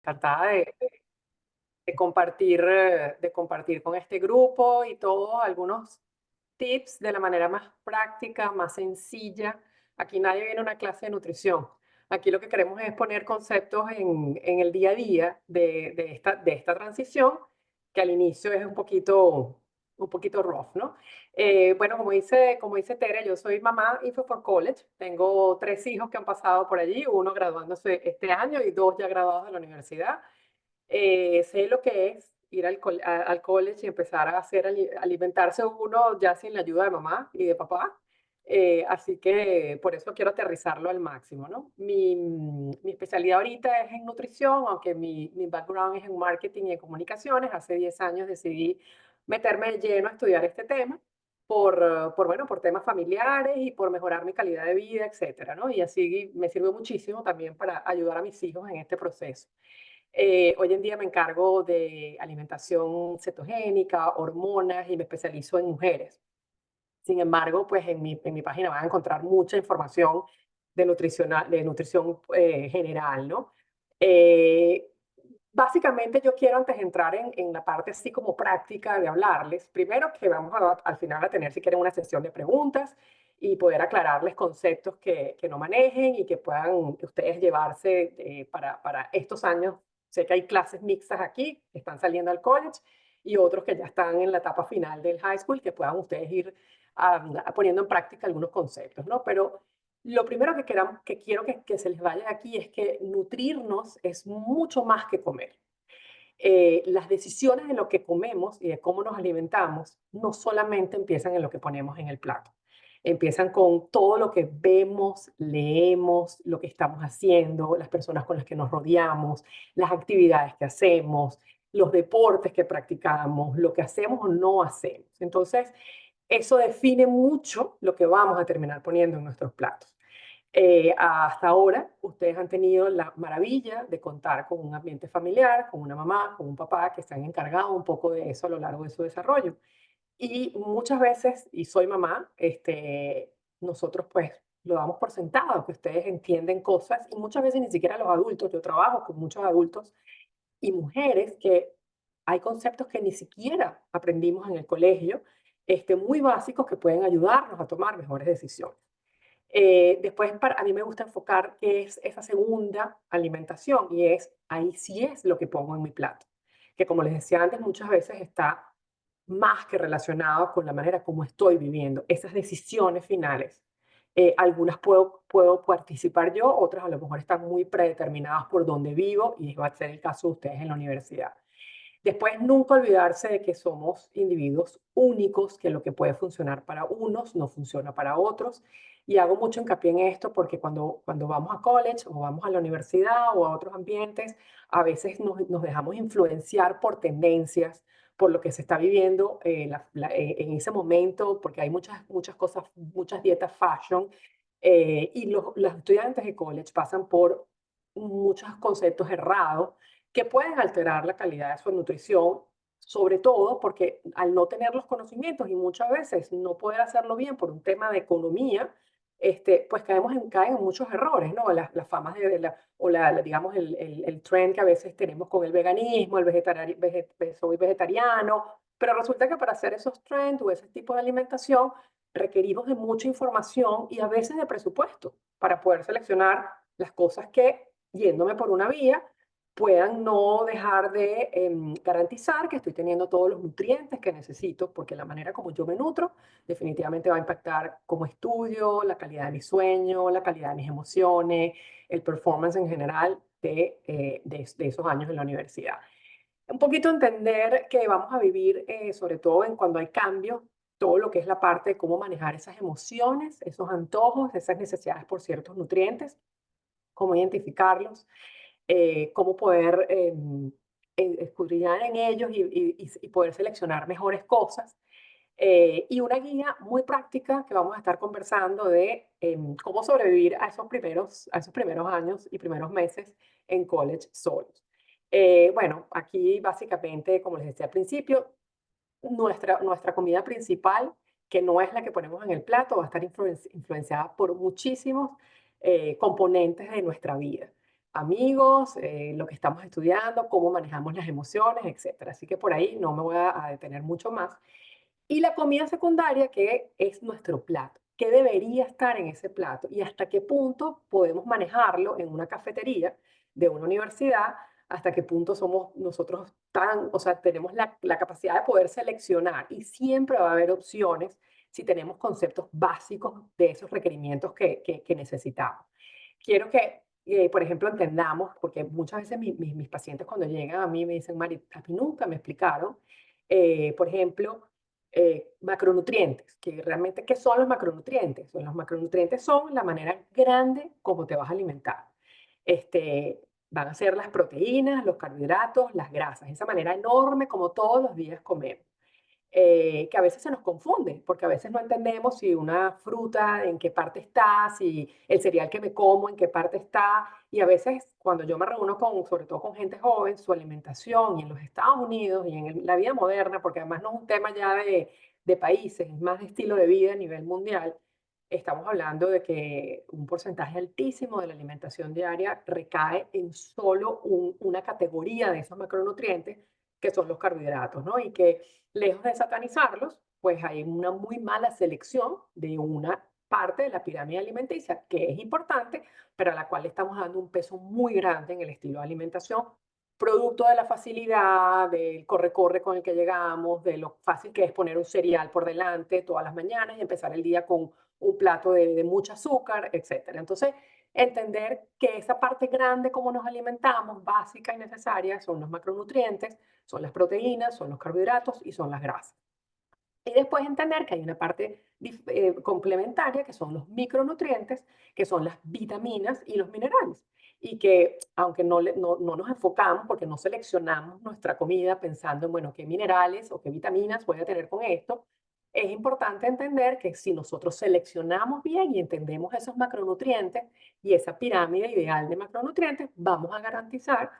encantada de compartir con este grupo y todos algunos tips de la manera más práctica, más sencilla. Aquí nadie viene a una clase de nutrición. Aquí lo que queremos es poner conceptos en el día a día de esta transición, que al inicio es un poquito rough, ¿no? Bueno, como dice Tere, yo soy mamá Info for College. Tengo 3 hijos que han pasado por allí, uno graduándose este año y 2 ya graduados de la universidad. Sé lo que es ir al college y empezar a alimentarse uno ya sin la ayuda de mamá y de papá. Así que por eso quiero aterrizarlo al máximo, ¿no? Mi especialidad ahorita es en nutrición, aunque mi background es en marketing y en comunicaciones. Hace 10 años decidí meterme de lleno a estudiar este tema bueno, por temas familiares y por mejorar mi calidad de vida, etcétera, ¿no? Y así me sirve muchísimo también para ayudar a mis hijos en este proceso. Hoy en día me encargo de alimentación cetogénica, hormonas y me especializo en mujeres. Sin embargo, pues en mi página van a encontrar mucha información de nutrición general, ¿no? Eh, Básicamente yo quiero antes de entrar en la parte así como práctica de hablarles, primero que vamos al final a tener si quieren una sesión de preguntas y poder aclararles conceptos que no manejen y que puedan ustedes llevarse para estos años. Sé que hay clases mixtas aquí, que están saliendo al college y otros que ya están en la etapa final del high school, que puedan ustedes ir poniendo en práctica algunos conceptos, ¿no? Pero lo primero que quiero que se les vaya aquí es que nutrirnos es mucho más que comer. Las decisiones de lo que comemos y de cómo nos alimentamos no solamente empiezan en lo que ponemos en el plato. Empiezan con todo lo que vemos, leemos, lo que estamos haciendo, las personas con las que nos rodeamos, las actividades que hacemos, los deportes que practicamos, lo que hacemos o no hacemos. Entonces, eso define mucho lo que vamos a terminar poniendo en nuestros platos. Hasta ahora, ustedes han tenido la maravilla de contar con un ambiente familiar, con una mamá, con un papá que se han encargado un poco de eso a lo largo de su desarrollo. Y muchas veces, y soy mamá, nosotros pues lo damos por sentado, que ustedes entienden cosas, y muchas veces ni siquiera los adultos. Yo trabajo con muchos adultos y mujeres que hay conceptos que ni siquiera aprendimos en el colegio, muy básicos que pueden ayudarnos a tomar mejores decisiones. Después, a mí me gusta enfocar qué es esa segunda alimentación y ahí sí es lo que pongo en mi plato, que como les decía antes, muchas veces está más que relacionado con la manera como estoy viviendo, esas decisiones finales. Algunas puedo participar yo, otras a lo mejor están muy predeterminadas por donde vivo y va a ser el caso de ustedes en la universidad. Después, nunca olvidarse de que somos individuos únicos, que lo que puede funcionar para unos no funciona para otros. Y hago mucho hincapié en esto porque cuando vamos a college o vamos a la universidad o a otros ambientes, a veces nos dejamos influenciar por tendencias, por lo que se está viviendo en ese momento, porque hay muchas cosas, muchas dietas fashion, y los estudiantes de college pasan por muchos conceptos errados que pueden alterar la calidad de su nutrición, sobre todo porque al no tener los conocimientos y muchas veces no poder hacerlo bien por un tema de economía, pues caen en muchos errores, ¿no? Las famas digamos, el trend que a veces tenemos con el veganismo, soy vegetariano, pero resulta que para hacer esos trends o ese tipo de alimentación requerimos de mucha información y a veces de presupuesto para poder seleccionar las cosas que, yéndome por una vía, puedan no dejar de garantizar que estoy teniendo todos los nutrientes que necesito, porque la manera como yo me nutro definitivamente va a impactar cómo estudio, la calidad de mi sueño, la calidad de mis emociones, el performance en general de esos años en la universidad. Un poquito entender que vamos a vivir, sobre todo en cuando hay cambios, todo lo que es la parte de cómo manejar esas emociones, esos antojos, esas necesidades por ciertos nutrientes, cómo identificarlos, cómo poder escudriñar en ellos y poder seleccionar mejores cosas. Y una guía muy práctica que vamos a estar conversando de cómo sobrevivir a esos primeros años y primeros meses en college solos. Bueno, aquí básicamente, como les decía al principio, nuestra comida principal, que no es la que ponemos en el plato, va a estar influenciada por muchísimos componentes de nuestra vida. amigos, lo que estamos estudiando, cómo manejamos las emociones, etcétera. Así que por ahí no me voy a detener mucho más. Y la comida secundaria, que es nuestro plato. ¿Qué debería estar en ese plato? Y hasta qué punto podemos manejarlo en una cafetería de una universidad, hasta qué punto somos nosotros tan, o sea, tenemos la capacidad de poder seleccionar y siempre va a haber opciones si tenemos conceptos básicos de esos requerimientos que necesitamos. Quiero que, por ejemplo, entendamos, porque muchas veces mis pacientes cuando llegan a mí me dicen, Mari, a mí nunca me explicaron, por ejemplo, macronutrientes, que realmente, ¿qué son los macronutrientes? Pues los macronutrientes son la manera grande como te vas a alimentar. Van a ser las proteínas, los carbohidratos, las grasas, esa manera enorme como todos los días comemos. Que a veces se nos confunde, porque a veces no entendemos si una fruta en qué parte está, si el cereal que me como en qué parte está, y a veces cuando yo me reúno con, sobre todo con gente joven, su alimentación y en los Estados Unidos y en la vida moderna, porque además no es un tema ya de países, es más de estilo de vida a nivel mundial, estamos hablando de que un porcentaje altísimo de la alimentación diaria recae en solo una categoría de esos macronutrientes, que son los carbohidratos, ¿no? Y que lejos de satanizarlos, pues hay una muy mala selección de una parte de la pirámide alimenticia que es importante, pero a la cual le estamos dando un peso muy grande en el estilo de alimentación, producto de la facilidad, del corre-corre con el que llegamos, de lo fácil que es poner un cereal por delante todas las mañanas y empezar el día con un plato de mucho azúcar, etcétera. Entonces, entender que esa parte grande como nos alimentamos, básica y necesaria, son los macronutrientes, son las proteínas, son los carbohidratos y son las grasas. Y después entender que hay una parte complementaria, que son los micronutrientes, que son las vitaminas y los minerales. Y que aunque no nos enfocamos, porque no seleccionamos nuestra comida pensando en, bueno, qué minerales o qué vitaminas voy a tener con esto, es importante entender que si nosotros seleccionamos bien y entendemos esos macronutrientes y esa pirámide ideal de macronutrientes, vamos a garantizar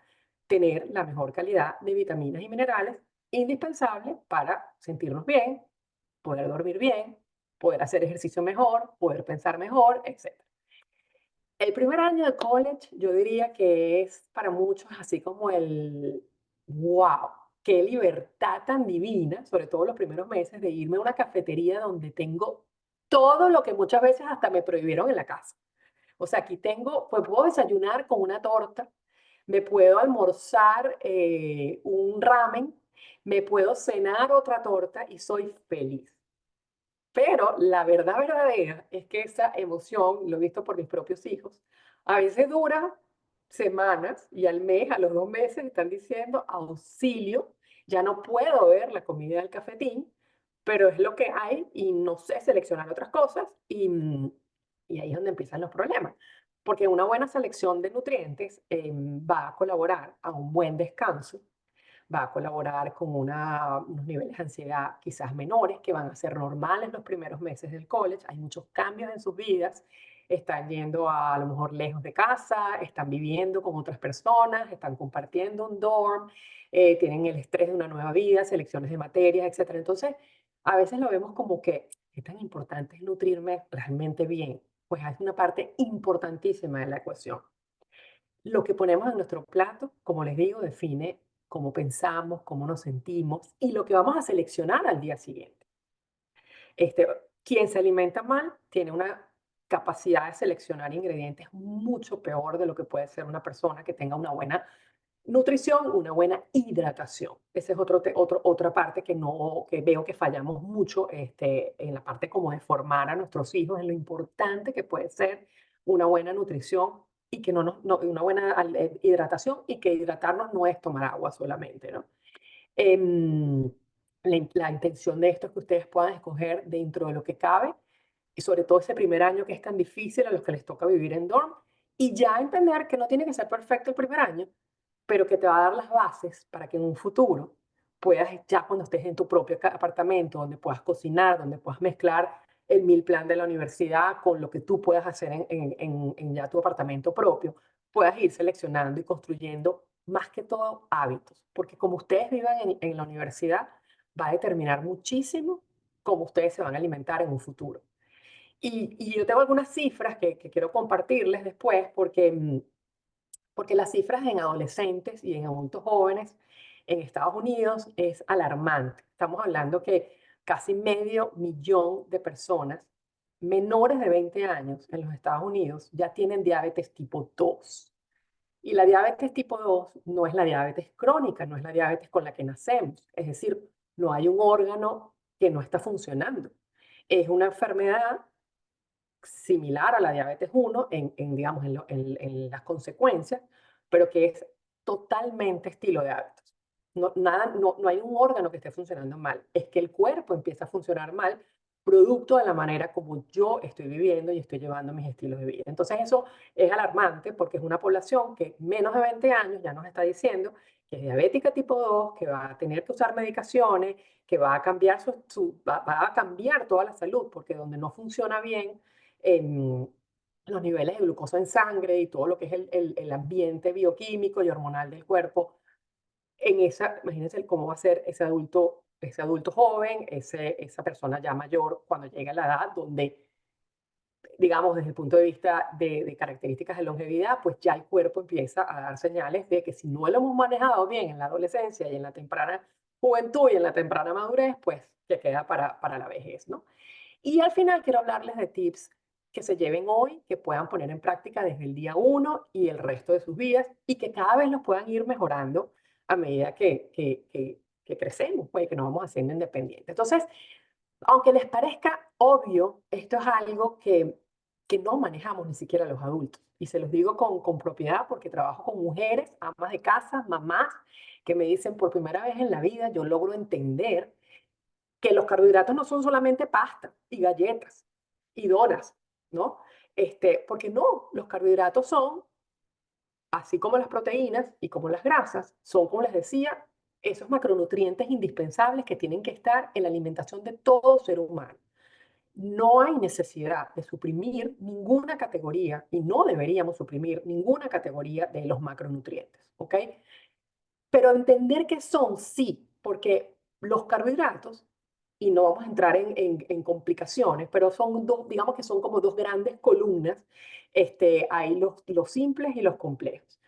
tener la mejor calidad de vitaminas y minerales indispensables para sentirnos bien, poder dormir bien, poder hacer ejercicio mejor, poder pensar mejor, etc. El primer año de college yo diría que es para muchos así como el wow, qué libertad tan divina, sobre todo los primeros meses, de irme a una cafetería donde tengo todo lo que muchas veces hasta me prohibieron en la casa. O sea, aquí tengo, pues puedo desayunar con una torta, me puedo almorzar un ramen, me puedo cenar otra torta y soy feliz. Pero la verdad verdadera es que esa emoción, lo he visto por mis propios hijos, a veces dura semanas y al mes, a los 2 meses, están diciendo auxilio, ya no puedo ver la comida del cafetín, pero es lo que hay y no sé seleccionar otras cosas y ahí es donde empiezan los problemas. Porque una buena selección de nutrientes va a colaborar a un buen descanso, va a colaborar con unos niveles de ansiedad quizás menores, que van a ser normales los primeros meses del college. Hay muchos cambios en sus vidas, están yendo a lo mejor lejos de casa, están viviendo con otras personas, están compartiendo un dorm, tienen el estrés de una nueva vida, selecciones de materias, etcétera. Entonces, a veces lo vemos como que es tan importante es nutrirme realmente bien, pues es una parte importantísima de la ecuación. Lo que ponemos en nuestro plato, como les digo, define cómo pensamos, cómo nos sentimos y lo que vamos a seleccionar al día siguiente. Este, quien se alimenta mal tiene una capacidad de seleccionar ingredientes mucho peor de lo que puede ser una persona que tenga una buena nutrición, una buena hidratación. Esa es otra parte que veo que fallamos mucho en la parte como de formar a nuestros hijos, en lo importante que puede ser una buena nutrición y que una buena hidratación y que hidratarnos no es tomar agua solamente, ¿no? Em, la intención de esto es que ustedes puedan escoger dentro de lo que cabe y sobre todo ese primer año que es tan difícil a los que les toca vivir en dorm y ya entender que no tiene que ser perfecto el primer año, pero que te va a dar las bases para que en un futuro puedas, ya cuando estés en tu propio apartamento, donde puedas cocinar, donde puedas mezclar el meal plan de la universidad con lo que tú puedas hacer en ya tu apartamento propio, puedas ir seleccionando y construyendo más que todo hábitos, porque como ustedes vivan en la universidad, va a determinar muchísimo cómo ustedes se van a alimentar en un futuro. Y yo tengo algunas cifras que quiero compartirles después, porque porque las cifras en adolescentes y en adultos jóvenes en Estados Unidos es alarmante. Estamos hablando que casi medio millón de personas menores de 20 años en los Estados Unidos ya tienen diabetes tipo 2. Y la diabetes tipo 2 no es la diabetes crónica, no es la diabetes con la que nacemos. Es decir, no hay un órgano que no está funcionando. Es una enfermedad similar a la diabetes 1 digamos, en las consecuencias, pero que es totalmente estilo de hábitos. No hay un órgano que esté funcionando mal, es que el cuerpo empieza a funcionar mal producto de la manera como yo estoy viviendo y estoy llevando mis estilos de vida. Entonces eso es alarmante porque es una población que menos de 20 años ya nos está diciendo que es diabética tipo 2, que va a tener que usar medicaciones, que va a cambiar, va a cambiar toda la salud, porque donde no funciona bien los niveles de glucosa en sangre y todo lo que es el ambiente bioquímico y hormonal del cuerpo, imagínense cómo va a ser ese adulto joven, esa persona ya mayor cuando llegue a la edad donde, digamos, desde el punto de vista de características de longevidad, pues ya el cuerpo empieza a dar señales de que si no lo hemos manejado bien en la adolescencia y en la temprana juventud y en la temprana madurez, pues que queda para la vejez, ¿no? Y al final quiero hablarles de tips que se lleven hoy, que puedan poner en práctica desde el día uno y el resto de sus vidas y que cada vez los puedan ir mejorando a medida que crecemos, pues, que nos vamos haciendo independientes. Entonces, aunque les parezca obvio, esto es algo que no manejamos ni siquiera los adultos. Y se los digo con propiedad porque trabajo con mujeres, amas de casa, mamás, que me dicen por primera vez en la vida yo logro entender que los carbohidratos no son solamente pasta y galletas y donas, ¿no? Porque no, los carbohidratos son, así como las proteínas y como las grasas, son, como les decía, esos macronutrientes indispensables que tienen que estar en la alimentación de todo ser humano. No hay necesidad de suprimir ninguna categoría y no deberíamos suprimir ninguna categoría de los macronutrientes, ¿ok? Pero entender qué son, sí, porque los carbohidratos, y no vamos a entrar en complicaciones, pero son dos, digamos que son como dos grandes columnas, hay los simples y los complejos.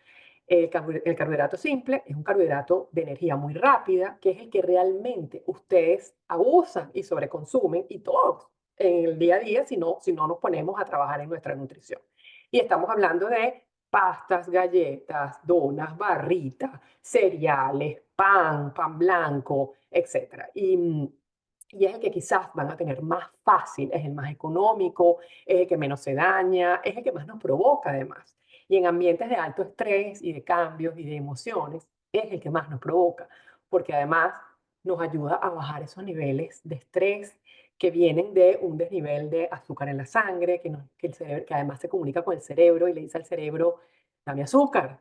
El carbohidrato simple es un carbohidrato de energía muy rápida, que es el que realmente ustedes abusan y sobreconsumen, y todos en el día a día, si no nos ponemos a trabajar en nuestra nutrición. Y estamos hablando de pastas, galletas, donas, barritas, cereales, pan blanco, etcétera. Y es el que quizás van a tener más fácil, es el más económico, es el que menos se daña, es el que más nos provoca además. Y en ambientes de alto estrés y de cambios y de emociones, es el que más nos provoca, porque además nos ayuda a bajar esos niveles de estrés que vienen de un desnivel de azúcar en la sangre, que el cerebro, que además se comunica con el cerebro y le dice al cerebro, dame azúcar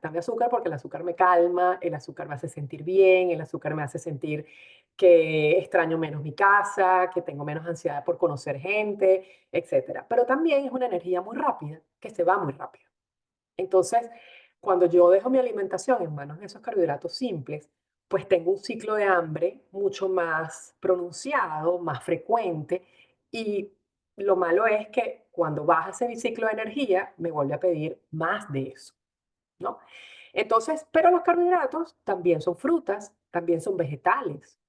porque el azúcar me calma, el azúcar me hace sentir bien, el azúcar me hace sentir que extraño menos mi casa, que tengo menos ansiedad por conocer gente, etcétera. Pero también es una energía muy rápida, que se va muy rápido. Entonces, cuando yo dejo mi alimentación en manos de esos carbohidratos simples, pues tengo un ciclo de hambre mucho más pronunciado, más frecuente, y lo malo es que cuando baja ese ciclo de energía, me vuelve a pedir más de eso, ¿no? Entonces, pero los carbohidratos también son frutas, también son vegetales.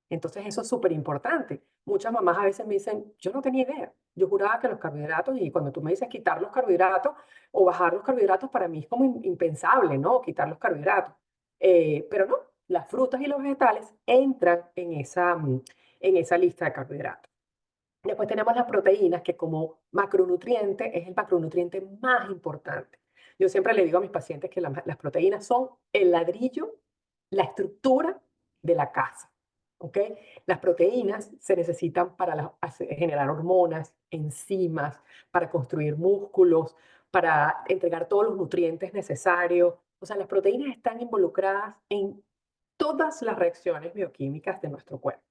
Entonces eso es súper importante. Muchas mamás a veces me dicen, yo no tenía idea. Yo juraba que los carbohidratos, y cuando tú me dices quitar los carbohidratos o bajar los carbohidratos, para mí es como impensable, ¿no? Quitar los carbohidratos. Pero no, las frutas y los vegetales entran en esa lista de carbohidratos. Después tenemos las proteínas, que como macronutriente es el macronutriente más importante. Yo siempre le digo a mis pacientes que las proteínas son el ladrillo, la estructura de la casa. ¿Ok? Las proteínas se necesitan para generar hormonas, enzimas, para construir músculos, para entregar todos los nutrientes necesarios. O sea, las proteínas están involucradas en todas las reacciones bioquímicas de nuestro cuerpo.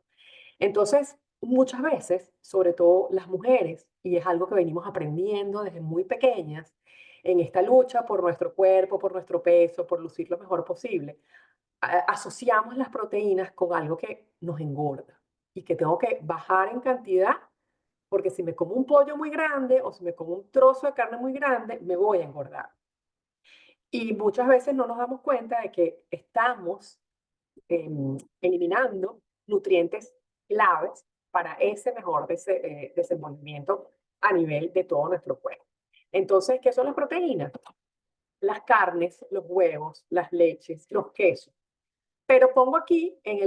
Entonces, muchas veces, sobre todo las mujeres, y es algo que venimos aprendiendo desde muy pequeñas, en esta lucha por nuestro cuerpo, por nuestro peso, por lucir lo mejor posible, asociamos las proteínas con algo que nos engorda y que tengo que bajar en cantidad, porque si me como un pollo muy grande o si me como un trozo de carne muy grande, me voy a engordar. Y muchas veces no nos damos cuenta de que estamos eliminando nutrientes claves para ese mejor desenvolvimiento a nivel de todo nuestro cuerpo. Entonces, ¿qué son las proteínas? Las carnes, los huevos, las leches, los quesos. Pero pongo aquí en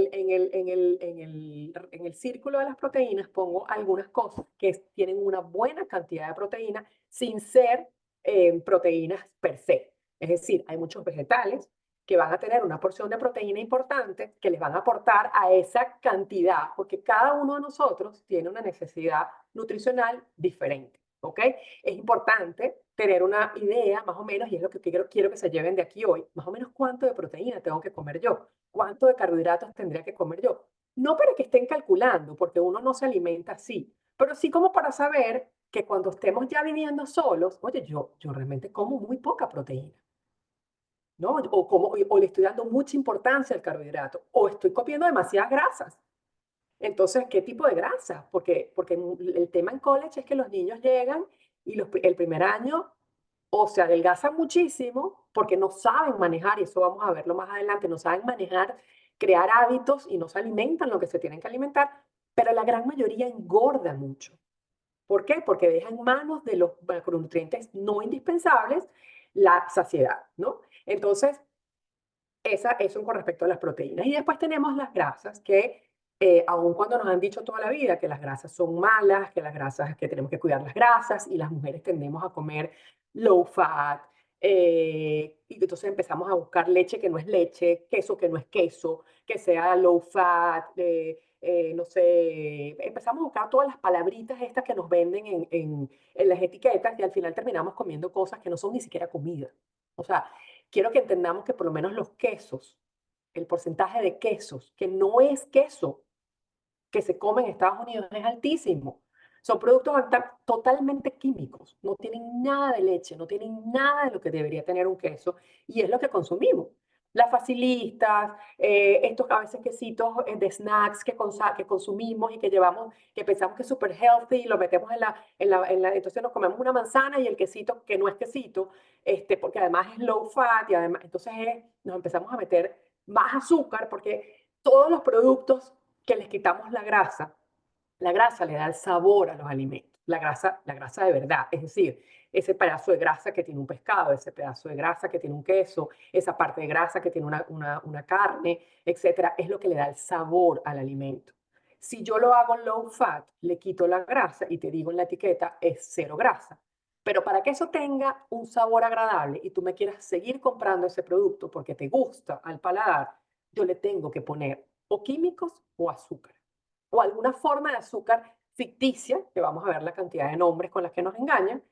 el círculo de las proteínas, pongo algunas cosas que tienen una buena cantidad de proteína sin ser proteínas per se. Es decir, hay muchos vegetales que van a tener una porción de proteína importante que les van a aportar a esa cantidad, porque cada uno de nosotros tiene una necesidad nutricional diferente. ¿Ok? Es importante tener una idea más o menos, y es lo que quiero que se lleven de aquí hoy, más o menos cuánto de proteína tengo que comer yo, cuánto de carbohidratos tendría que comer yo. No para que estén calculando, porque uno no se alimenta así, pero sí como para saber que cuando estemos ya viviendo solos, oye, yo realmente como muy poca proteína, ¿no? O le estoy dando mucha importancia al carbohidrato, o estoy comiendo demasiadas grasas. Entonces, ¿qué tipo de grasa? Porque el tema en college es que los niños llegan y el primer año o se adelgazan muchísimo porque no saben manejar, y eso vamos a verlo más adelante, no saben manejar, crear hábitos y no se alimentan lo que se tienen que alimentar, pero la gran mayoría engorda mucho. ¿Por qué? Porque deja en manos de los macronutrientes no indispensables la saciedad, ¿no? Entonces, eso con respecto a las proteínas. Y después tenemos las grasas, que aun cuando nos han dicho toda la vida que las grasas son malas, que las grasas, que tenemos que cuidar las grasas, y las mujeres tendemos a comer low fat, y entonces empezamos a buscar leche que no es leche, queso que no es queso, que sea low fat, no sé, empezamos a buscar todas las palabritas estas que nos venden en las etiquetas y al final terminamos comiendo cosas que no son ni siquiera comida. O sea, quiero que entendamos que por lo menos los quesos, el porcentaje de quesos, que no es queso que se come en Estados Unidos, es altísimo. Son productos totalmente químicos, no tienen nada de leche, no tienen nada de lo que debería tener un queso, y es lo que consumimos. Las facilistas, estos a veces quesitos de snacks que consumimos y que llevamos, que pensamos que es súper healthy, y lo metemos entonces nos comemos una manzana y el quesito que no es quesito, porque además es low fat, y además, entonces nos empezamos a meter más azúcar, porque todos los productos que les quitamos la grasa le da el sabor a los alimentos, la grasa de verdad, es decir, ese pedazo de grasa que tiene un pescado, ese pedazo de grasa que tiene un queso, esa parte de grasa que tiene una carne, etcétera, es lo que le da el sabor al alimento. Si yo lo hago low fat, le quito la grasa y te digo en la etiqueta es cero grasa. Pero para que eso tenga un sabor agradable y tú me quieras seguir comprando ese producto porque te gusta al paladar, yo le tengo que poner o químicos o azúcar, o alguna forma de azúcar ficticia, que vamos a ver la cantidad de nombres con las que nos engañan,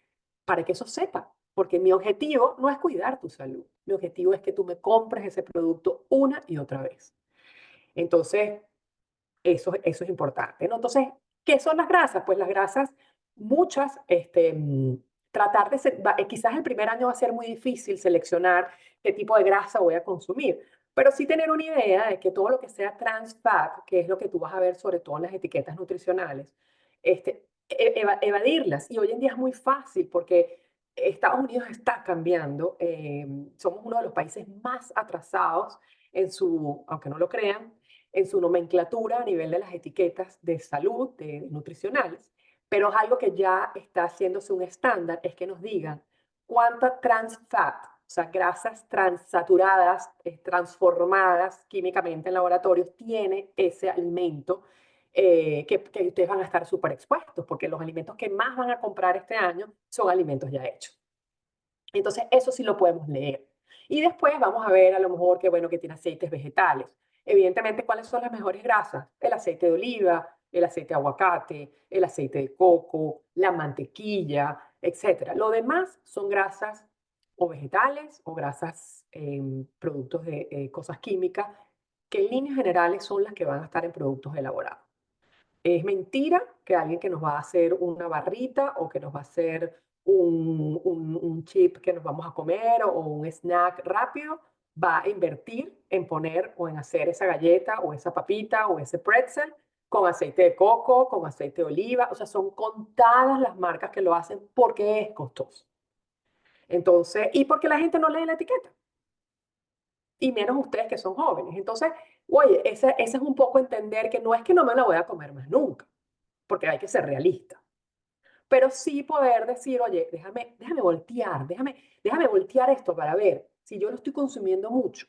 para que eso sepa. Porque mi objetivo no es cuidar tu salud, mi objetivo es que tú me compres ese producto una y otra vez. Entonces, eso es importante, ¿no? Entonces, ¿qué son las grasas? Pues las grasas, muchas, tratar de ser, quizás el primer año va a ser muy difícil seleccionar qué tipo de grasa voy a consumir, pero sí tener una idea de que todo lo que sea trans fat, que es lo que tú vas a ver sobre todo en las etiquetas nutricionales, evadirlas. Y hoy en día es muy fácil porque Estados Unidos está cambiando. Somos uno de los países más atrasados aunque no lo crean, en su nomenclatura a nivel de las etiquetas de salud, de nutricionales, pero es algo que ya está haciéndose un estándar, es que nos digan cuánta trans fat, o sea, grasas transaturadas, transformadas químicamente en laboratorios, tiene ese alimento, que ustedes van a estar súper expuestos, porque los alimentos que más van a comprar este año son alimentos ya hechos. Entonces, eso sí lo podemos leer. Y después vamos a ver a lo mejor que, bueno, que tiene aceites vegetales. Evidentemente, ¿cuáles son las mejores grasas? El aceite de oliva, el aceite de aguacate, el aceite de coco, la mantequilla, etcétera. Lo demás son grasas o vegetales o grasas, productos de cosas químicas, que en líneas generales son las que van a estar en productos elaborados. Es mentira que alguien que nos va a hacer una barrita o que nos va a hacer un chip que nos vamos a comer o un snack rápido, va a invertir en poner o en hacer esa galleta o esa papita o ese pretzel con aceite de coco, con aceite de oliva. O sea, son contadas las marcas que lo hacen porque es costoso. Entonces, y porque la gente no lee la etiqueta, y menos ustedes que son jóvenes. Entonces, oye, ese es un poco entender que no es que no me la voy a comer más nunca, porque hay que ser realista, pero sí poder decir, oye, déjame voltear, déjame voltear esto para ver si yo lo estoy consumiendo mucho,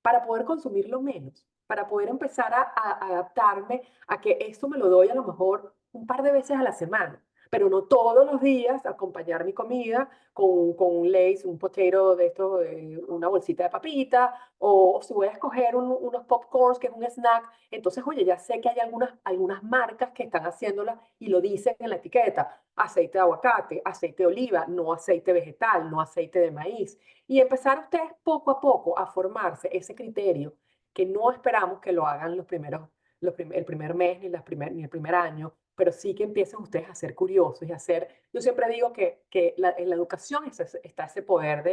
para poder consumirlo menos, para poder empezar a adaptarme a que esto me lo doy a lo mejor un par de veces a la semana, pero no todos los días acompañar mi comida con un Lay's, un potato de esto, una bolsita de papita, o si voy a escoger unos popcorns, que es un snack, entonces, oye, ya sé que hay algunas marcas que están haciéndolas y lo dicen en la etiqueta, aceite de aguacate, aceite de oliva, no aceite vegetal, no aceite de maíz. Y empezar ustedes poco a poco a formarse ese criterio que no esperamos que lo hagan el primer mes ni el primer año, pero sí que empiecen ustedes a ser curiosos y a ser, yo siempre digo que en la educación está ese poder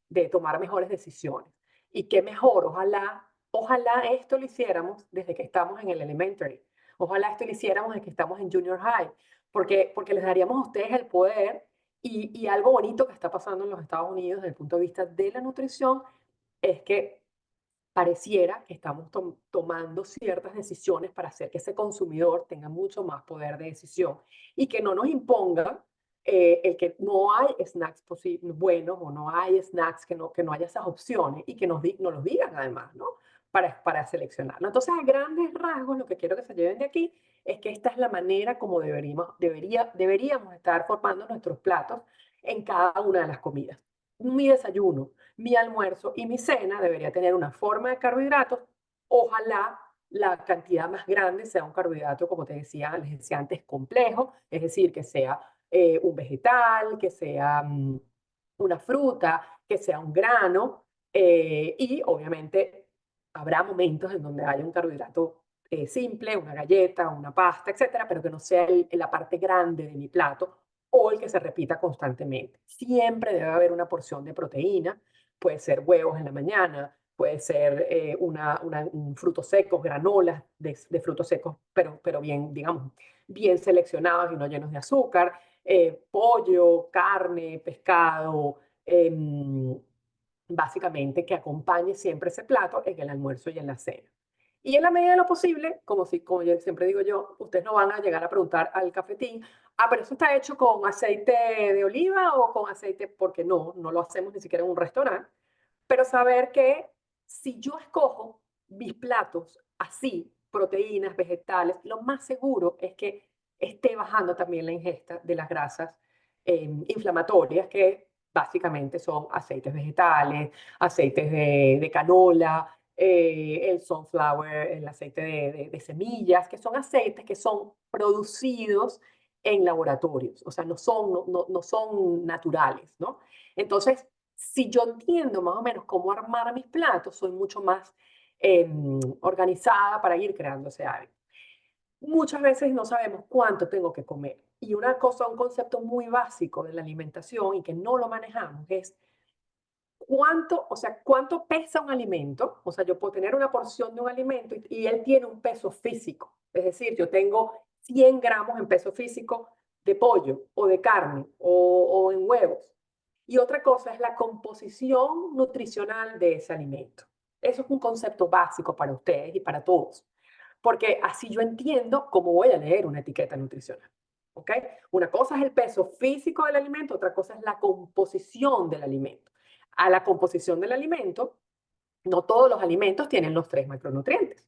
de tomar mejores decisiones. Y qué mejor, ojalá esto lo hiciéramos desde que estamos en el elementary, ojalá esto lo hiciéramos desde que estamos en junior high, porque les daríamos a ustedes el poder y algo bonito que está pasando en los Estados Unidos desde el punto de vista de la nutrición es que pareciera que estamos tomando ciertas decisiones para hacer que ese consumidor tenga mucho más poder de decisión y que no nos imponga el que no hay snacks buenos o no hay snacks que no haya esas opciones y que nos los digan además, ¿no? Para seleccionarlo. Entonces, a grandes rasgos, lo que quiero que se lleven de aquí es que esta es la manera como deberíamos estar formando nuestros platos en cada una de las comidas. Mi desayuno, mi almuerzo y mi cena debería tener una forma de carbohidratos. Ojalá la cantidad más grande sea un carbohidrato, como les decía antes, complejo, es decir, que sea un vegetal, que sea una fruta, que sea un grano, y obviamente habrá momentos en donde haya un carbohidrato simple, una galleta, una pasta, etcétera, pero que no sea la parte grande de mi plato o el que se repita constantemente. Siempre debe haber una porción de proteína, puede ser huevos en la mañana, puede ser un frutos secos, granolas de frutos secos, pero bien, digamos, bien seleccionados y no llenos de azúcar, pollo, carne, pescado, básicamente que acompañe siempre ese plato en el almuerzo y en la cena. Y en la medida de lo posible, como yo siempre digo yo, ustedes no van a llegar a preguntar al cafetín, pero eso está hecho con aceite de oliva o con aceite, porque no lo hacemos ni siquiera en un restaurante, pero saber que si yo escojo mis platos así, proteínas, vegetales, lo más seguro es que esté bajando también la ingesta de las grasas inflamatorias, que básicamente son aceites vegetales, aceites de canola, el sunflower, el aceite de semillas, que son aceites que son producidos en laboratorios, o sea, no son naturales, ¿no? Entonces, si yo entiendo más o menos cómo armar mis platos, soy mucho más organizada para ir creando ese hábito. Muchas veces no sabemos cuánto tengo que comer. Y una cosa, un concepto muy básico de la alimentación y que no lo manejamos es cuánto pesa un alimento. O sea, yo puedo tener una porción de un alimento y él tiene un peso físico. Es decir, yo tengo 100 gramos en peso físico de pollo o de carne o en huevos. Y otra cosa es la composición nutricional de ese alimento. Eso es un concepto básico para ustedes y para todos, porque así yo entiendo cómo voy a leer una etiqueta nutricional. ¿Ok? Una cosa es el peso físico del alimento, otra cosa es la composición del alimento. A la composición del alimento, no todos los alimentos tienen los 3 macronutrientes.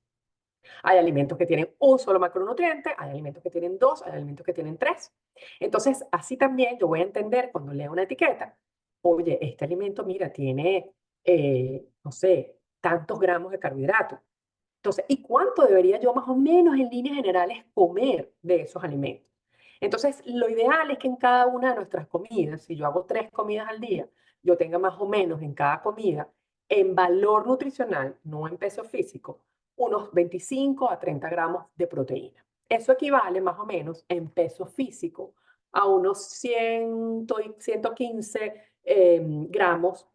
Hay alimentos que tienen un solo macronutriente, hay alimentos que tienen dos, hay alimentos que tienen tres. Entonces, así también yo voy a entender cuando leo una etiqueta, oye, este alimento, mira, tiene, no sé, tantos gramos de carbohidratos. Entonces, ¿y cuánto debería yo más o menos en líneas generales comer de esos alimentos? Entonces, lo ideal es que en cada una de nuestras comidas, si yo hago 3 comidas al día, yo tenga más o menos en cada comida, en valor nutricional, no en peso físico, unos 25 a 30 gramos de proteína. Eso equivale más o menos en peso físico a unos 115 gramos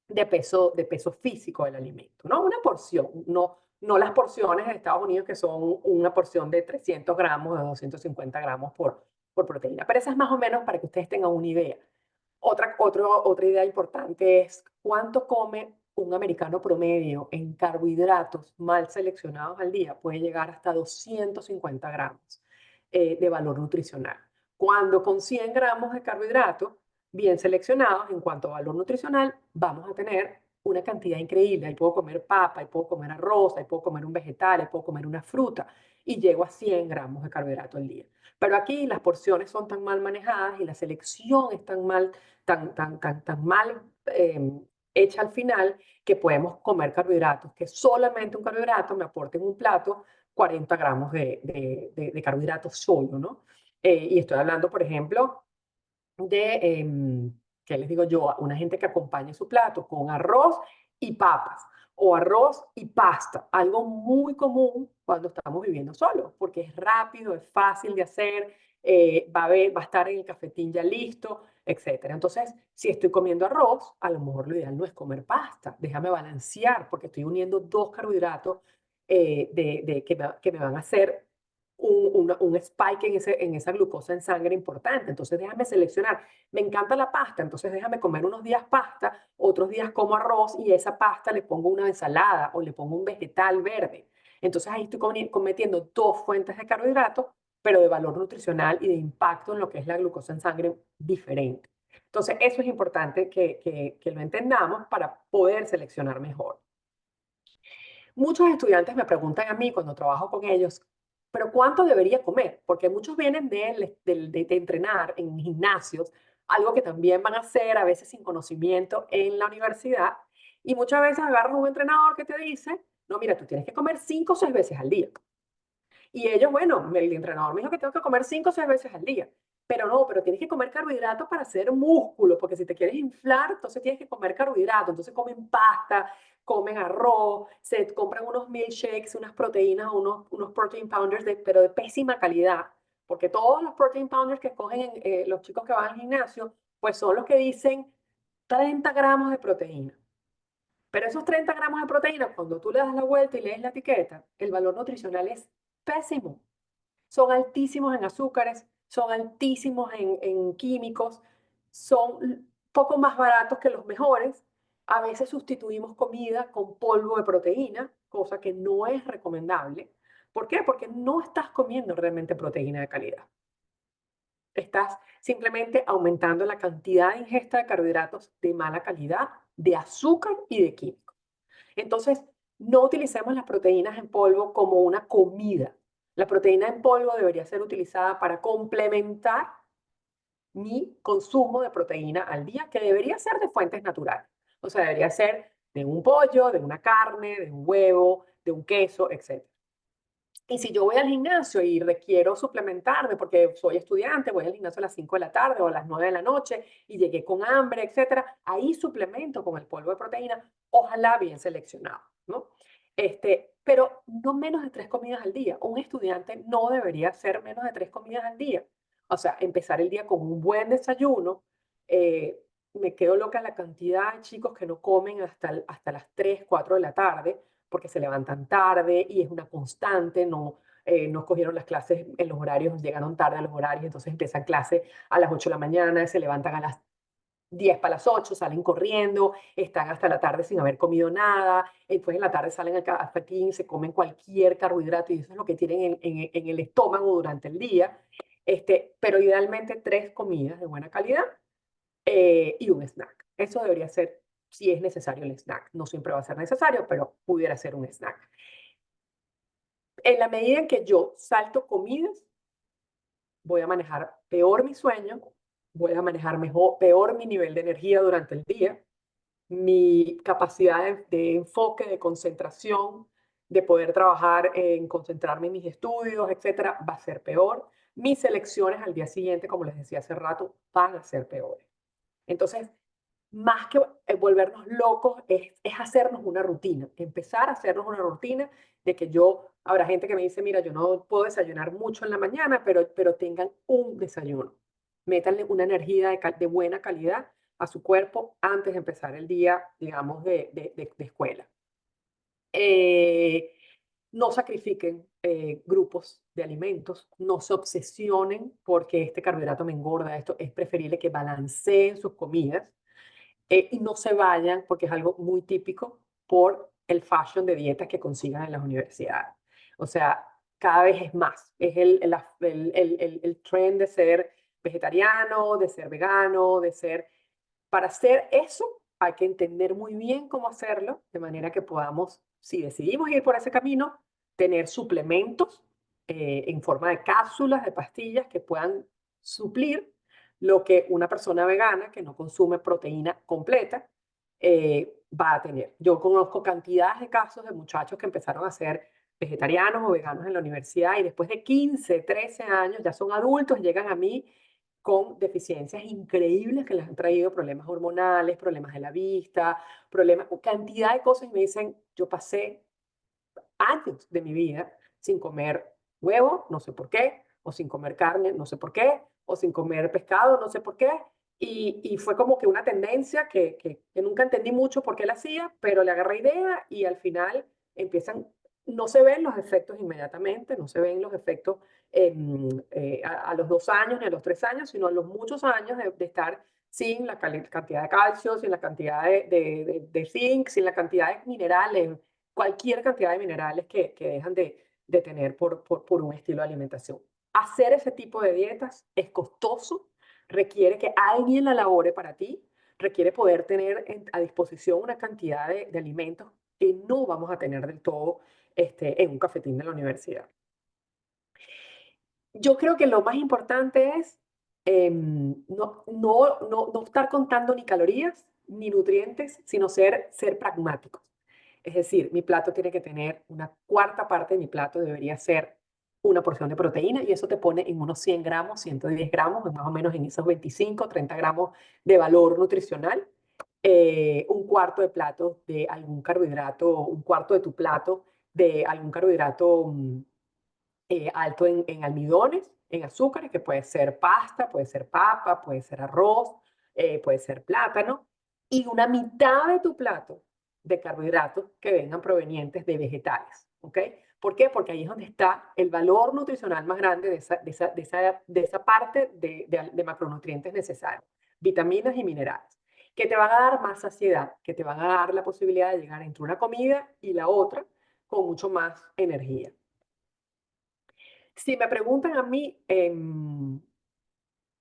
de peso físico del alimento, ¿no? Una porción, no las porciones de Estados Unidos que son una porción de 300 gramos, de 250 gramos por proteína. Pero esa es más o menos para que ustedes tengan una idea. Otra idea importante es cuánto come un americano promedio en carbohidratos mal seleccionados al día. Puede llegar hasta 250 gramos de valor nutricional. Cuando con 100 gramos de carbohidratos bien seleccionados en cuanto a valor nutricional, vamos a tener una cantidad increíble. Ahí puedo comer papa, ahí puedo comer arroz, ahí puedo comer un vegetal, ahí puedo comer una fruta y llego a 100 gramos de carbohidrato al día. Pero aquí las porciones son tan mal manejadas y la selección es tan mal hecha al final que podemos comer carbohidratos, que solamente un carbohidrato me aporte en un plato 40 gramos de carbohidratos solo, ¿no? Y estoy hablando, por ejemplo, ¿qué les digo yo? Una gente que acompañe su plato con arroz y papas o arroz y pasta, algo muy común cuando estamos viviendo solos, porque es rápido, es fácil de hacer, va a estar en el cafetín ya listo, etcétera. Entonces, si estoy comiendo arroz, a lo mejor lo ideal no es comer pasta, déjame balancear, porque estoy uniendo dos carbohidratos que me van a hacer un spike en esa glucosa en sangre importante. Entonces déjame seleccionar. Me encanta la pasta, entonces déjame comer unos días pasta, otros días como arroz y esa pasta le pongo una ensalada o le pongo un vegetal verde. Entonces ahí estoy cometiendo dos fuentes de carbohidratos, pero de valor nutricional y de impacto en lo que es la glucosa en sangre diferente. Entonces eso es importante que lo entendamos para poder seleccionar mejor. Muchos estudiantes me preguntan a mí cuando trabajo con ellos, pero ¿cuánto debería comer? Porque muchos vienen de entrenar en gimnasios, algo que también van a hacer a veces sin conocimiento en la universidad, y muchas veces agarran un entrenador que te dice, no, mira, tú tienes que comer 5 o 6 veces al día. Y ellos, bueno, el entrenador me dijo que tengo que comer 5 o 6 veces al día. Pero no, pero tienes que comer carbohidratos para hacer músculo, porque si te quieres inflar, entonces tienes que comer carbohidratos. Entonces comen pasta, comen arroz, se compran unos milkshakes, unas proteínas, unos protein pounders, pero de pésima calidad. Porque todos los protein pounders que cogen los chicos que van al gimnasio, pues son los que dicen 30 gramos de proteína. Pero esos 30 gramos de proteína, cuando tú le das la vuelta y lees la etiqueta, el valor nutricional es pésimo. Son altísimos en azúcares, son altísimos en químicos, son poco más baratos que los mejores. A veces sustituimos comida con polvo de proteína, cosa que no es recomendable. ¿Por qué? Porque no estás comiendo realmente proteína de calidad. Estás simplemente aumentando la cantidad de ingesta de carbohidratos de mala calidad, de azúcar y de químicos. Entonces, no utilicemos las proteínas en polvo como una comida. La proteína en polvo debería ser utilizada para complementar mi consumo de proteína al día, que debería ser de fuentes naturales. O sea, debería ser de un pollo, de una carne, de un huevo, de un queso, etc. Y si yo voy al gimnasio y requiero suplementarme porque soy estudiante, voy al gimnasio a las 5 de la tarde o a las 9 de la noche y llegué con hambre, etcétera, ahí suplemento con el polvo de proteína, ojalá bien seleccionado, ¿no? Pero no menos de 3 comidas al día. Un estudiante no debería hacer menos de 3 comidas al día. O sea, empezar el día con un buen desayuno. Me quedo loca la cantidad de chicos que no comen hasta las 3 4 de la tarde porque se levantan tarde y es una constante, no cogieron las clases en los horarios, llegaron tarde a los horarios, entonces empiezan clase a las 8 de la mañana, se levantan a las 10 para las 8, salen corriendo, están hasta la tarde sin haber comido nada, después en la tarde salen al cafetín, se comen cualquier carbohidrato y eso es lo que tienen en el estómago durante el día. Pero idealmente 3 comidas de buena calidad y un snack. Eso debería ser, si es necesario, el snack. No siempre va a ser necesario, pero pudiera ser un snack. En la medida en que yo salto comidas, voy a manejar peor mi sueño, voy a manejar peor mi nivel de energía durante el día, mi capacidad de enfoque, de concentración, de poder trabajar en concentrarme en mis estudios, etcétera, va a ser peor. Mis elecciones al día siguiente, como les decía hace rato, van a ser peores. Entonces, más que volvernos locos, es hacernos una rutina, empezar a hacernos una rutina de que habrá gente que me dice, mira, yo no puedo desayunar mucho en la mañana, pero tengan un desayuno. Métanle una energía de buena calidad a su cuerpo antes de empezar el día, digamos, de escuela. Eh, no sacrifiquen grupos de alimentos, no se obsesionen porque este carbohidrato me engorda, esto es preferible que balanceen sus comidas y no se vayan, porque es algo muy típico, por el fashion de dietas que consigan en las universidades. O sea, cada vez es más, es el trend de ser vegetariano, de ser vegano, de ser... Para hacer eso hay que entender muy bien cómo hacerlo, de manera que podamos, si decidimos ir por ese camino, tener suplementos en forma de cápsulas, de pastillas que puedan suplir lo que una persona vegana que no consume proteína completa va a tener. Yo conozco cantidades de casos de muchachos que empezaron a ser vegetarianos o veganos en la universidad y después de 15, 13 años ya son adultos, llegan a mí con deficiencias increíbles que les han traído problemas hormonales, problemas de la vista, problemas, cantidad de cosas y me dicen, yo pasé años de mi vida sin comer huevo, no sé por qué, o sin comer carne, no sé por qué, o sin comer pescado, no sé por qué. Y fue como que una tendencia que nunca entendí mucho por qué la hacía, pero le agarré idea y al final empiezan, no se ven los efectos inmediatamente, no se ven los efectos a los 2 años ni a los 3 años, sino a los muchos años de estar sin la cantidad de calcio, sin la cantidad de zinc, sin la cantidad de minerales, cualquier cantidad de minerales que dejan de tener por un estilo de alimentación. Hacer ese tipo de dietas es costoso, requiere que alguien la elabore para ti, requiere poder tener a disposición una cantidad de alimentos que no vamos a tener del todo en un cafetín de la universidad. Yo creo que lo más importante es no estar contando ni calorías ni nutrientes, sino ser pragmáticos. Es decir, mi plato tiene que tener una cuarta parte de mi plato, debería ser una porción de proteína y eso te pone en unos 100 gramos, 110 gramos, más o menos en esos 25, 30 gramos de valor nutricional. Un cuarto de plato de algún carbohidrato, un cuarto de tu plato de algún carbohidrato alto en almidones, en azúcares, que puede ser pasta, puede ser papa, puede ser arroz, puede ser plátano, y una mitad de tu plato de carbohidratos que vengan provenientes de vegetales, ¿ok? ¿Por qué? Porque ahí es donde está el valor nutricional más grande de esa parte de macronutrientes necesarios, vitaminas y minerales, que te van a dar más saciedad, que te van a dar la posibilidad de llegar entre una comida y la otra con mucho más energía. Si me preguntan a mí,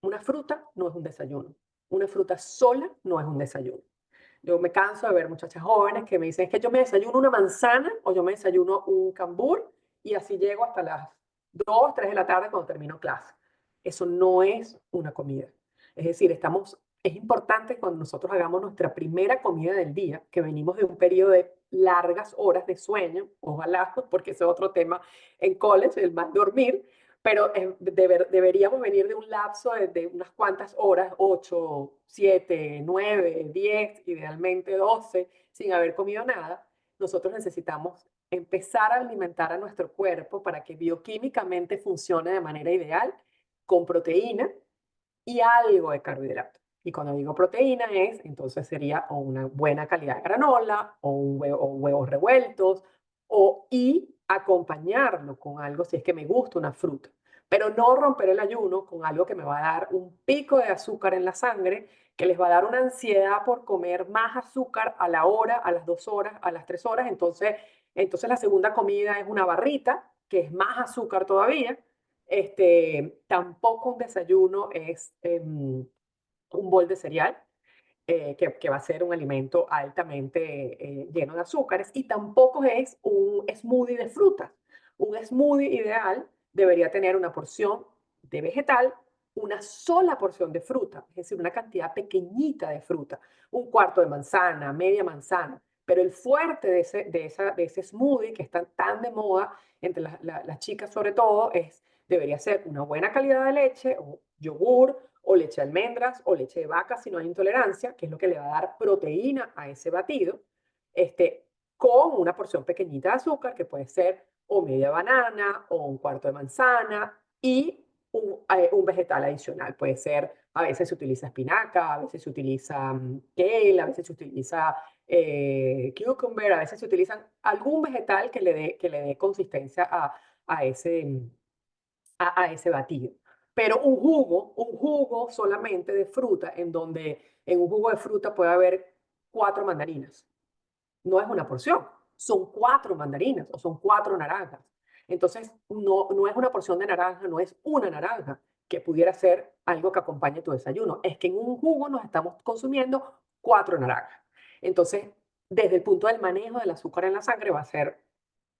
una fruta no es un desayuno. Una fruta sola no es un desayuno. Yo me canso de ver muchachas jóvenes que me dicen, es que yo me desayuno una manzana o yo me desayuno un cambur y así llego hasta las 2, 3 de la tarde cuando termino clase. Eso no es una comida. Es decir, es importante cuando nosotros hagamos nuestra primera comida del día, que venimos de un periodo de largas horas de sueño, ojalá, porque ese es otro tema en college, el mal dormir, pero deberíamos venir de un lapso de unas cuantas horas, 8, 7, 9, 10, idealmente 12, sin haber comido nada. Nosotros necesitamos empezar a alimentar a nuestro cuerpo para que bioquímicamente funcione de manera ideal con proteína y algo de carbohidrato. Y cuando digo proteína entonces sería o una buena calidad de granola o, o huevos revueltos y acompañarlo con algo si es que me gusta una fruta. Pero no romper el ayuno con algo que me va a dar un pico de azúcar en la sangre, que les va a dar una ansiedad por comer más azúcar a la hora, a las 2 horas, a las 3 horas. Entonces la segunda comida es una barrita, que es más azúcar todavía. Tampoco un desayuno es un bol de cereal, que va a ser un alimento altamente lleno de azúcares, y tampoco es un smoothie de frutas. Un smoothie ideal debería tener una porción de vegetal, una sola porción de fruta, es decir, una cantidad pequeñita de fruta, un cuarto de manzana, media manzana. Pero el fuerte de ese smoothie que está tan de moda entre las chicas sobre todo debería ser una buena calidad de leche o yogur o leche de almendras o leche de vaca si no hay intolerancia, que es lo que le va a dar proteína a ese batido, con una porción pequeñita de azúcar, que puede ser o media banana o un cuarto de manzana y un vegetal adicional. Puede ser, a veces se utiliza espinaca, a veces se utiliza kale, a veces se utiliza cucumber, a veces se utilizan algún vegetal que le dé consistencia a ese, a ese batido. Pero un jugo solamente de fruta, en donde en un jugo de fruta puede haber 4 mandarinas. No es una porción, son 4 mandarinas o son 4 naranjas. Entonces, no es una porción de naranja, no es una naranja, que pudiera ser algo que acompañe tu desayuno. Es que en un jugo nos estamos consumiendo 4 naranjas. Entonces, desde el punto del manejo del azúcar en la sangre va a ser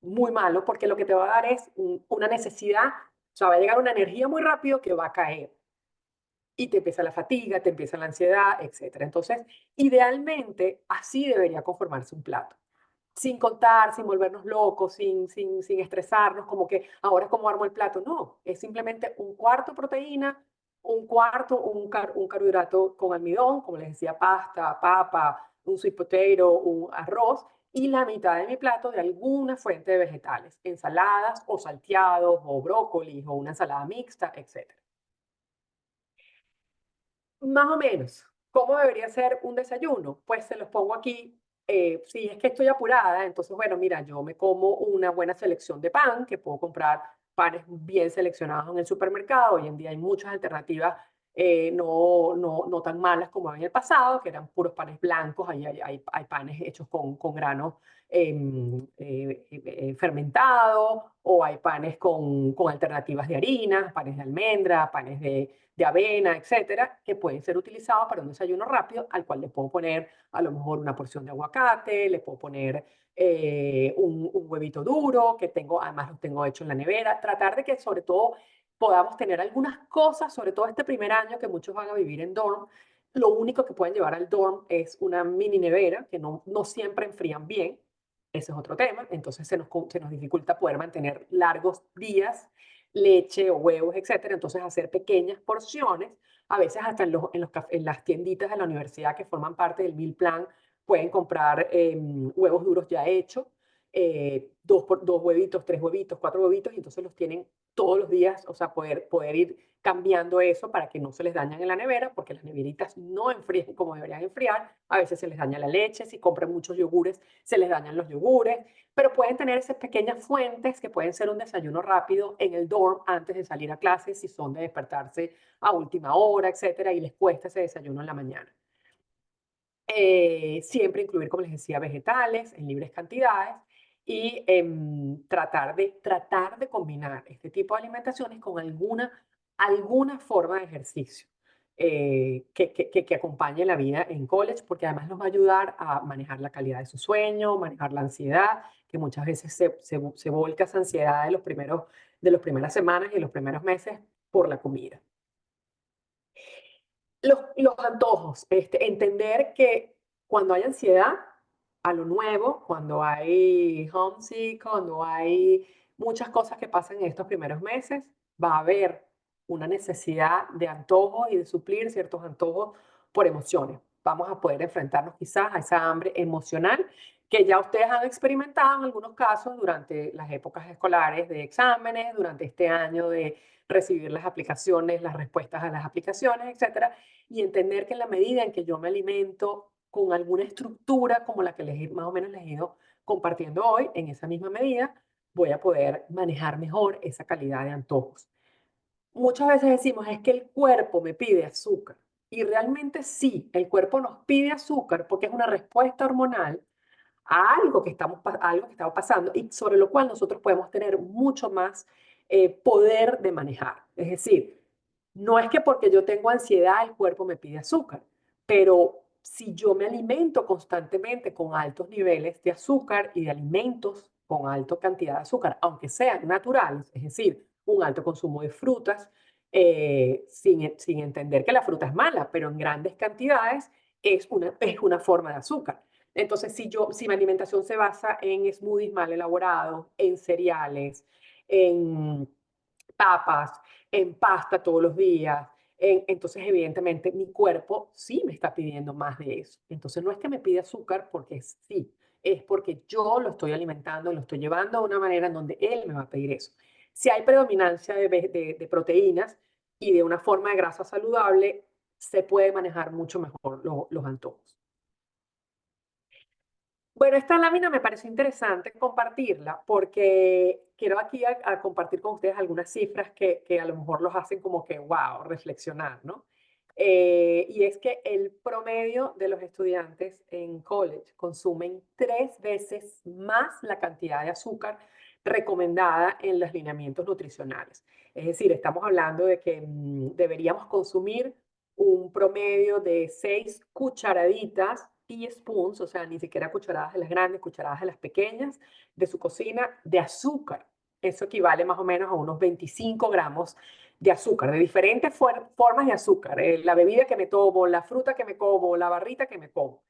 muy malo porque lo que te va a dar es una necesidad, o sea, va a llegar una energía muy rápido que va a caer y te empieza la fatiga, te empieza la ansiedad, etcétera. Entonces, idealmente, así debería conformarse un plato. Sin contar, sin volvernos locos, sin estresarnos, como que ahora cómo armo el plato. No, es simplemente un cuarto proteína, un cuarto un carbohidrato con almidón, como les decía, pasta, papa, un sweet potato, un arroz, y la mitad de mi plato de alguna fuente de vegetales, ensaladas o salteados o brócolis o una ensalada mixta, etcétera. Más o menos. ¿Cómo debería ser un desayuno? Pues se los pongo aquí. Si es que estoy apurada, entonces, bueno, mira, yo me como una buena selección de pan, que puedo comprar panes bien seleccionados en el supermercado. Hoy en día hay muchas alternativas no tan malas como en el pasado, que eran puros panes blancos. Hay panes hechos con granos fermentados, o hay panes con alternativas de harina, panes de almendra, panes de avena, etcétera, que pueden ser utilizados para un desayuno rápido, al cual le puedo poner a lo mejor una porción de aguacate, le puedo poner un huevito duro, que tengo, además lo tengo hecho en la nevera. Tratar de que sobre todo podamos tener algunas cosas, sobre todo este primer año que muchos van a vivir en dorm. Lo único que pueden llevar al dorm es una mini nevera, que no siempre enfrían bien. Ese es otro tema. Entonces se nos dificulta poder mantener largos días leche o huevos, etcétera. Entonces, hacer pequeñas porciones, a veces hasta en las tienditas de la universidad que forman parte del meal plan, pueden comprar huevos duros ya hechos, dos huevitos, 3 huevitos, 4 huevitos, y entonces los tienen todos los días, o sea, poder ir cambiando eso para que no se les dañen en la nevera, porque las neveritas no enfrían como deberían enfriar. A veces se les daña la leche, si compran muchos yogures, se les dañan los yogures, pero pueden tener esas pequeñas fuentes que pueden ser un desayuno rápido en el dorm antes de salir a clases, si son de despertarse a última hora, etcétera, y les cuesta ese desayuno en la mañana. Siempre incluir, como les decía, vegetales en libres cantidades y tratar de combinar este tipo de alimentaciones con alguna forma de ejercicio que acompañe la vida en college, porque además nos va a ayudar a manejar la calidad de su sueño, manejar la ansiedad, que muchas veces se volca esa ansiedad de las primeras semanas y los primeros meses por la comida. Los antojos, entender que cuando hay ansiedad a lo nuevo, cuando hay homesick, cuando hay muchas cosas que pasan en estos primeros meses, va a haber una necesidad de antojos y de suplir ciertos antojos por emociones. Vamos a poder enfrentarnos quizás a esa hambre emocional que ya ustedes han experimentado en algunos casos durante las épocas escolares de exámenes, durante este año de recibir las aplicaciones, las respuestas a las aplicaciones, etcétera, y entender que en la medida en que yo me alimento con alguna estructura como la que más o menos les he ido compartiendo hoy, en esa misma medida voy a poder manejar mejor esa calidad de antojos. Muchas veces decimos, es que el cuerpo me pide azúcar. Y realmente sí, el cuerpo nos pide azúcar porque es una respuesta hormonal a algo que estamos pasando y sobre lo cual nosotros podemos tener mucho más poder de manejar. Es decir, no es que porque yo tengo ansiedad el cuerpo me pide azúcar, pero si yo me alimento constantemente con altos niveles de azúcar y de alimentos con alta cantidad de azúcar, aunque sean naturales, es decir, un alto consumo de frutas, sin entender que la fruta es mala, pero en grandes cantidades es una forma de azúcar. Entonces, si mi alimentación se basa en smoothies mal elaborados, en cereales, en papas, en pasta todos los días, entonces evidentemente mi cuerpo sí me está pidiendo más de eso. Entonces no es que me pide azúcar porque sí, es porque yo lo estoy alimentando, lo estoy llevando de una manera en donde él me va a pedir eso. Si hay predominancia de proteínas y de una forma de grasa saludable, se puede manejar mucho mejor los antojos. Bueno, esta lámina me pareció interesante compartirla porque quiero aquí a compartir con ustedes algunas cifras que a lo mejor los hacen como que, wow, reflexionar, ¿no? Y es que el promedio de los estudiantes en college consumen 3 veces más la cantidad de azúcar recomendada en los lineamientos nutricionales. Es decir, estamos hablando de que deberíamos consumir un promedio de 6 cucharaditas, teaspoons, o sea, ni siquiera cucharadas de las grandes, cucharadas de las pequeñas, de su cocina, de azúcar. Eso equivale más o menos a unos 25 gramos de azúcar, de diferentes formas de azúcar. La bebida que me tomo, la fruta que me como, la barrita que me como.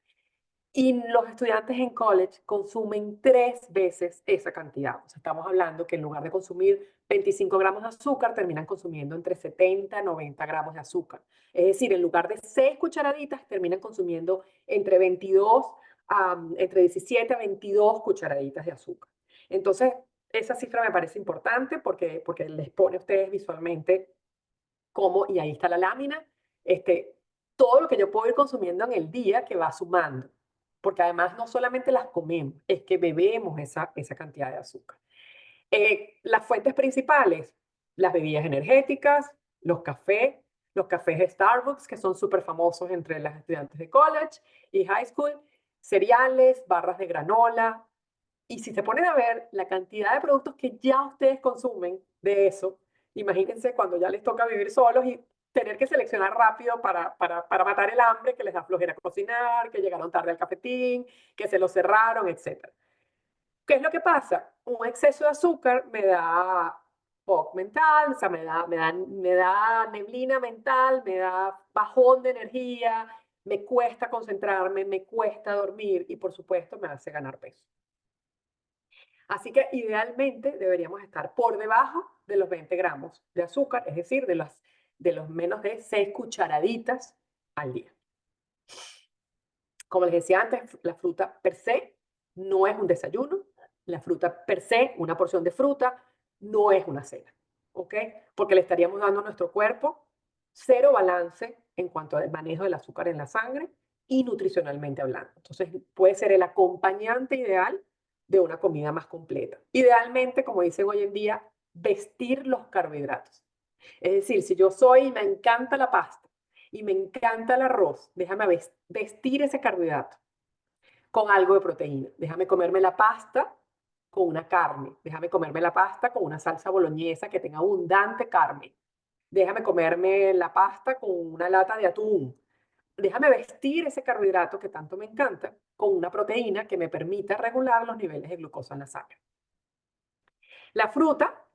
Y los estudiantes en college consumen 3 veces esa cantidad. O sea, estamos hablando que en lugar de consumir 25 gramos de azúcar, terminan consumiendo entre 70 y 90 gramos de azúcar. Es decir, en lugar de 6 cucharaditas, terminan consumiendo entre 17 a 22 cucharaditas de azúcar. Entonces, esa cifra me parece importante porque les pone a ustedes visualmente cómo, y ahí está la lámina, todo lo que yo puedo ir consumiendo en el día que va sumando. Porque además no solamente las comemos, es que bebemos esa cantidad de azúcar. Las fuentes principales, las bebidas energéticas, los cafés de Starbucks, que son súper famosos entre las estudiantes de college y high school, cereales, barras de granola. Y si se ponen a ver la cantidad de productos que ya ustedes consumen de eso, imagínense cuando ya les toca vivir solos y tener que seleccionar rápido para matar el hambre, que les da flojera cocinar, que llegaron tarde al cafetín, que se lo cerraron, etc. ¿Qué es lo que pasa? Un exceso de azúcar me da fog mental, o sea, me da neblina mental, me da bajón de energía, me cuesta concentrarme, me cuesta dormir y por supuesto me hace ganar peso. Así que idealmente deberíamos estar por debajo de los 20 gramos de azúcar, es decir, de los menos de 6 cucharaditas al día. Como les decía antes, la fruta per se no es un desayuno, la fruta per se, una porción de fruta, no es una cena, ¿ok? Porque le estaríamos dando a nuestro cuerpo cero balance en cuanto al manejo del azúcar en la sangre y nutricionalmente hablando. Entonces puede ser el acompañante ideal de una comida más completa. Idealmente, como dicen hoy en día, vestir los carbohidratos. Es decir, si yo soy, me encanta la pasta y me encanta el arroz, déjame vestir ese carbohidrato con algo de proteína. Déjame comerme la pasta con una carne. Déjame comerme la pasta con una salsa boloñesa que tenga abundante carne. Déjame comerme la pasta con una lata de atún. Déjame vestir ese carbohidrato que tanto me encanta con una proteína que me permita regular los niveles de glucosa en la sangre. La fruta,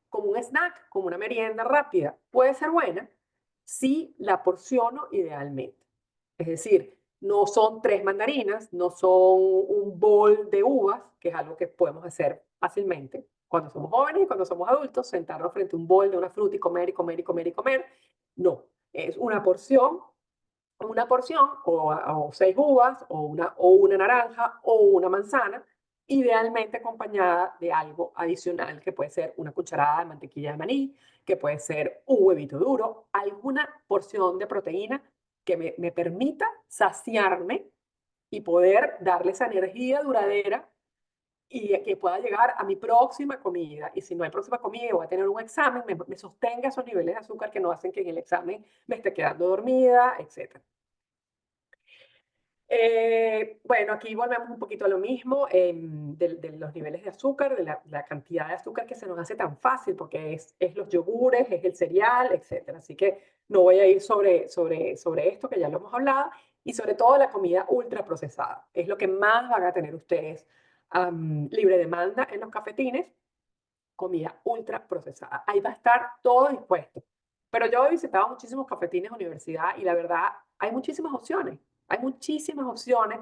como un snack, como una merienda rápida, puede ser buena si la porciono idealmente. Es decir, no son 3 mandarinas, no son un bol de uvas, que es algo que podemos hacer fácilmente cuando somos jóvenes y cuando somos adultos, sentarnos frente a un bol de una fruta y comer y comer y comer y comer. No, es una porción o 6 uvas o una naranja o una manzana, idealmente acompañada de algo adicional que puede ser una cucharada de mantequilla de maní, que puede ser un huevito duro, alguna porción de proteína que me permita saciarme y poder darle esa energía duradera y que pueda llegar a mi próxima comida. Y si no hay próxima comida y voy a tener un examen, me sostenga esos niveles de azúcar que no hacen que en el examen me esté quedando dormida, etc. Bueno, aquí volvemos un poquito a lo mismo, de los niveles de azúcar, de la cantidad de azúcar que se nos hace tan fácil, porque es los yogures, es el cereal, etcétera. Así que no voy a ir sobre esto, que ya lo hemos hablado, y sobre todo la comida ultraprocesada. Es lo que más van a tener ustedes libre demanda en los cafetines, comida ultraprocesada. Ahí va a estar todo dispuesto. Pero yo he visitado muchísimos cafetines de universidad y la verdad hay muchísimas opciones. Hay muchísimas opciones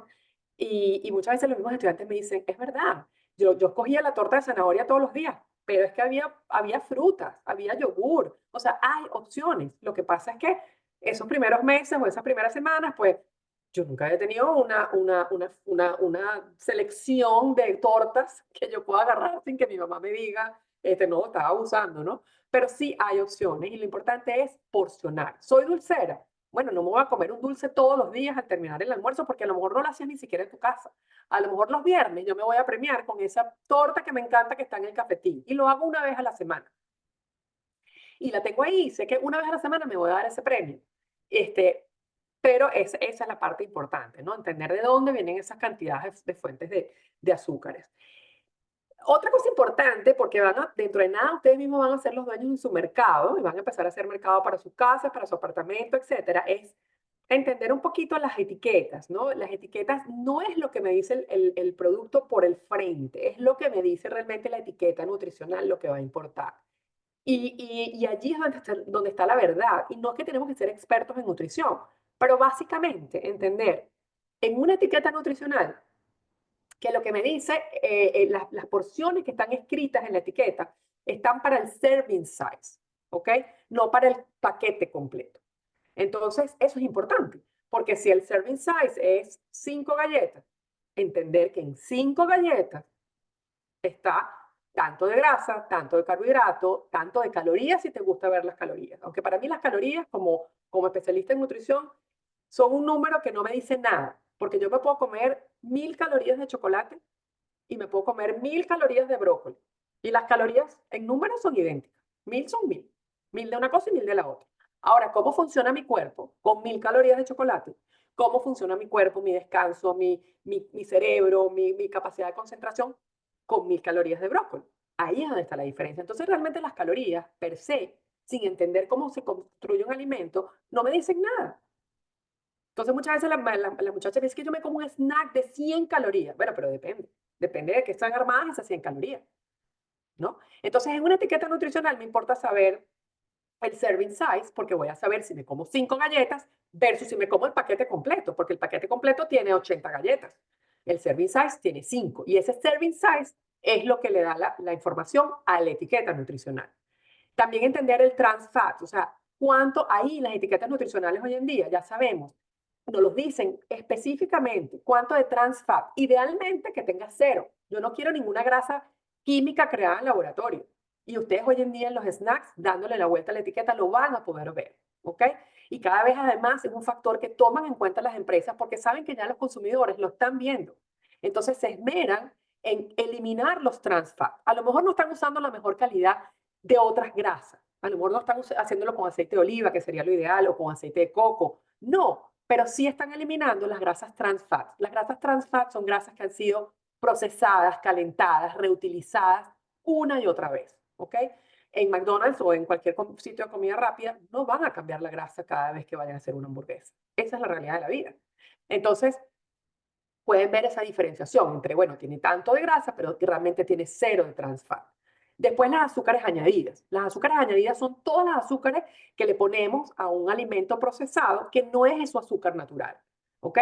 y muchas veces los mismos estudiantes me dicen, es verdad, yo cogía la torta de zanahoria todos los días, pero es que había frutas, había yogur, o sea, hay opciones. Lo que pasa es que esos primeros meses o esas primeras semanas, pues yo nunca he tenido una selección de tortas que yo pueda agarrar sin que mi mamá me diga, no, estaba abusando, ¿no? Pero sí hay opciones y lo importante es porcionar. ¿Soy dulcera? Bueno, no me voy a comer un dulce todos los días al terminar el almuerzo porque a lo mejor no lo hacías ni siquiera en tu casa. A lo mejor los viernes yo me voy a premiar con esa torta que me encanta que está en el cafetín y lo hago una vez a la semana. Y la tengo ahí, sé que una vez a la semana me voy a dar ese premio. Este, pero esa es la parte importante, ¿no? Entender de dónde vienen esas cantidades de fuentes de azúcares. Otra cosa importante, porque dentro de nada ustedes mismos van a ser los dueños de su mercado y van a empezar a hacer mercado para su casa, para su apartamento, etcétera, es entender un poquito las etiquetas, ¿no? Las etiquetas no es lo que me dice el producto por el frente, es lo que me dice realmente la etiqueta nutricional, lo que va a importar. Y allí es donde está la verdad. Y no es que tenemos que ser expertos en nutrición, pero básicamente entender en una etiqueta nutricional que lo que me dice, las porciones que están escritas en la etiqueta están para el serving size, ¿ok? No para el paquete completo. Entonces, eso es importante, porque si el serving size es 5 galletas, entender que en 5 galletas está tanto de grasa, tanto de carbohidrato, tanto de calorías, si te gusta ver las calorías. Aunque para mí las calorías, como especialista en nutrición, son un número que no me dice nada, porque yo me puedo comer 1000 calorías de chocolate y me puedo comer 1000 calorías de brócoli. Y las calorías en números son idénticas. 1000 son 1000. 1000 de una cosa y 1000 de la otra. Ahora, ¿cómo funciona mi cuerpo con 1000 calorías de chocolate? ¿Cómo funciona mi cuerpo, mi descanso, mi cerebro, mi capacidad de concentración con 1000 calorías de brócoli? Ahí es donde está la diferencia. Entonces, realmente las calorías, per se, sin entender cómo se construye un alimento, no me dicen nada. Entonces muchas veces la muchacha me dice que yo me como un snack de 100 calorías. Bueno, pero depende. Depende de qué están armadas esas 100 calorías, ¿no? Entonces en una etiqueta nutricional me importa saber el serving size porque voy a saber si me como 5 galletas versus si me como el paquete completo, porque el paquete completo tiene 80 galletas. El serving size tiene 5 y ese serving size es lo que le da la información a la etiqueta nutricional. También entender el trans fat, o sea, cuánto ahí las etiquetas nutricionales hoy en día, ya sabemos, nos los dicen específicamente cuánto de trans fat, idealmente que tenga cero. Yo no quiero ninguna grasa química creada en laboratorio. Y ustedes hoy en día en los snacks, dándole la vuelta a la etiqueta, lo van a poder ver, ¿ok? Y cada vez además es un factor que toman en cuenta las empresas porque saben que ya los consumidores lo están viendo. Entonces se esmeran en eliminar los trans fat. A lo mejor no están usando la mejor calidad de otras grasas. A lo mejor no están haciéndolo con aceite de oliva, que sería lo ideal, o con aceite de coco. No, pero sí están eliminando las grasas trans fat. Las grasas trans fat son grasas que han sido procesadas, calentadas, reutilizadas una y otra vez, ¿ok? En McDonald's o en cualquier sitio de comida rápida no van a cambiar la grasa cada vez que vayan a hacer una hamburguesa. Esa es la realidad de la vida. Entonces, pueden ver esa diferenciación entre, bueno, tiene tanto de grasa, pero realmente tiene cero de trans fat. Después las azúcares añadidas. Las azúcares añadidas son todas las azúcares que le ponemos a un alimento procesado que no es su azúcar natural. ¿Ok?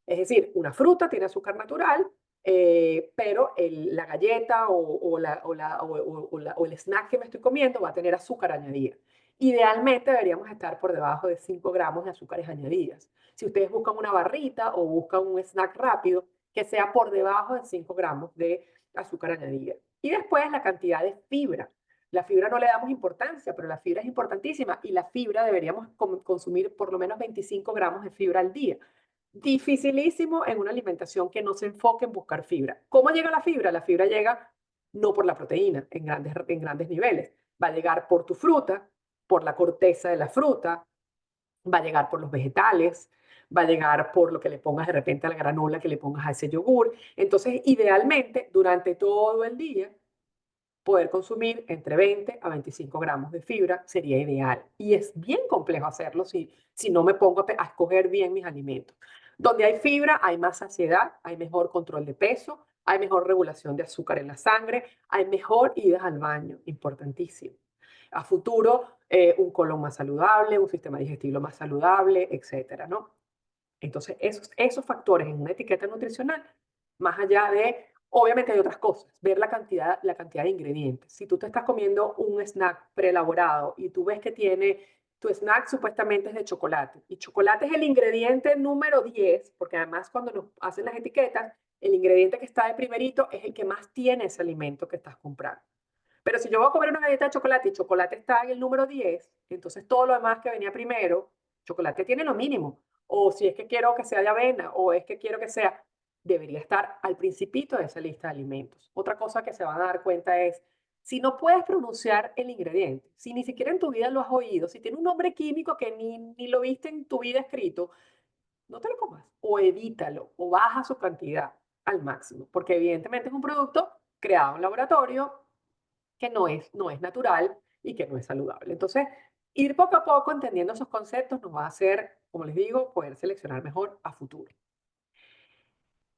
Es decir, una fruta tiene azúcar natural, pero la galleta o el snack que me estoy comiendo va a tener azúcar añadida. Idealmente deberíamos estar por debajo de 5 gramos de azúcares añadidas. Si ustedes buscan una barrita o buscan un snack rápido, que sea por debajo de 5 gramos de azúcar añadida. Y después la cantidad de fibra. La fibra no le damos importancia, pero la fibra es importantísima y la fibra deberíamos consumir por lo menos 25 gramos de fibra al día. Dificilísimo en una alimentación que no se enfoque en buscar fibra. ¿Cómo llega la fibra? La fibra llega no por la proteína en grandes niveles. Va a llegar por tu fruta, por la corteza de la fruta, va a llegar por los vegetales, va a llegar por lo que le pongas de repente a la granola que le pongas a ese yogur. Entonces, idealmente, durante todo el día, poder consumir entre 20 a 25 gramos de fibra sería ideal. Y es bien complejo hacerlo si no me pongo a escoger bien mis alimentos. Donde hay fibra, hay más saciedad, hay mejor control de peso, hay mejor regulación de azúcar en la sangre, hay mejor idas al baño, importantísimo. A futuro, un colon más saludable, un sistema digestivo más saludable, etcétera, ¿no? Entonces, esos factores en una etiqueta nutricional, más allá de, obviamente hay otras cosas, ver la cantidad de ingredientes. Si tú te estás comiendo un snack preelaborado y tú ves que tu snack supuestamente es de chocolate, y chocolate es el ingrediente número 10, porque además cuando nos hacen las etiquetas, el ingrediente que está de primerito es el que más tiene ese alimento que estás comprando. Pero si yo voy a comer una galleta de chocolate y chocolate está en el número 10, entonces todo lo demás que venía primero chocolate tiene lo mínimo. O si es que quiero que sea de avena, o es que quiero que sea, debería estar al principito de esa lista de alimentos. Otra cosa que se van a dar cuenta es, si no puedes pronunciar el ingrediente, si ni siquiera en tu vida lo has oído, si tiene un nombre químico que ni lo viste en tu vida escrito, no te lo comas. O evítalo, o baja su cantidad al máximo, porque evidentemente es un producto creado en laboratorio que no es natural y que no es saludable. Entonces, ir poco a poco entendiendo esos conceptos nos va a hacer, como les digo, poder seleccionar mejor a futuro.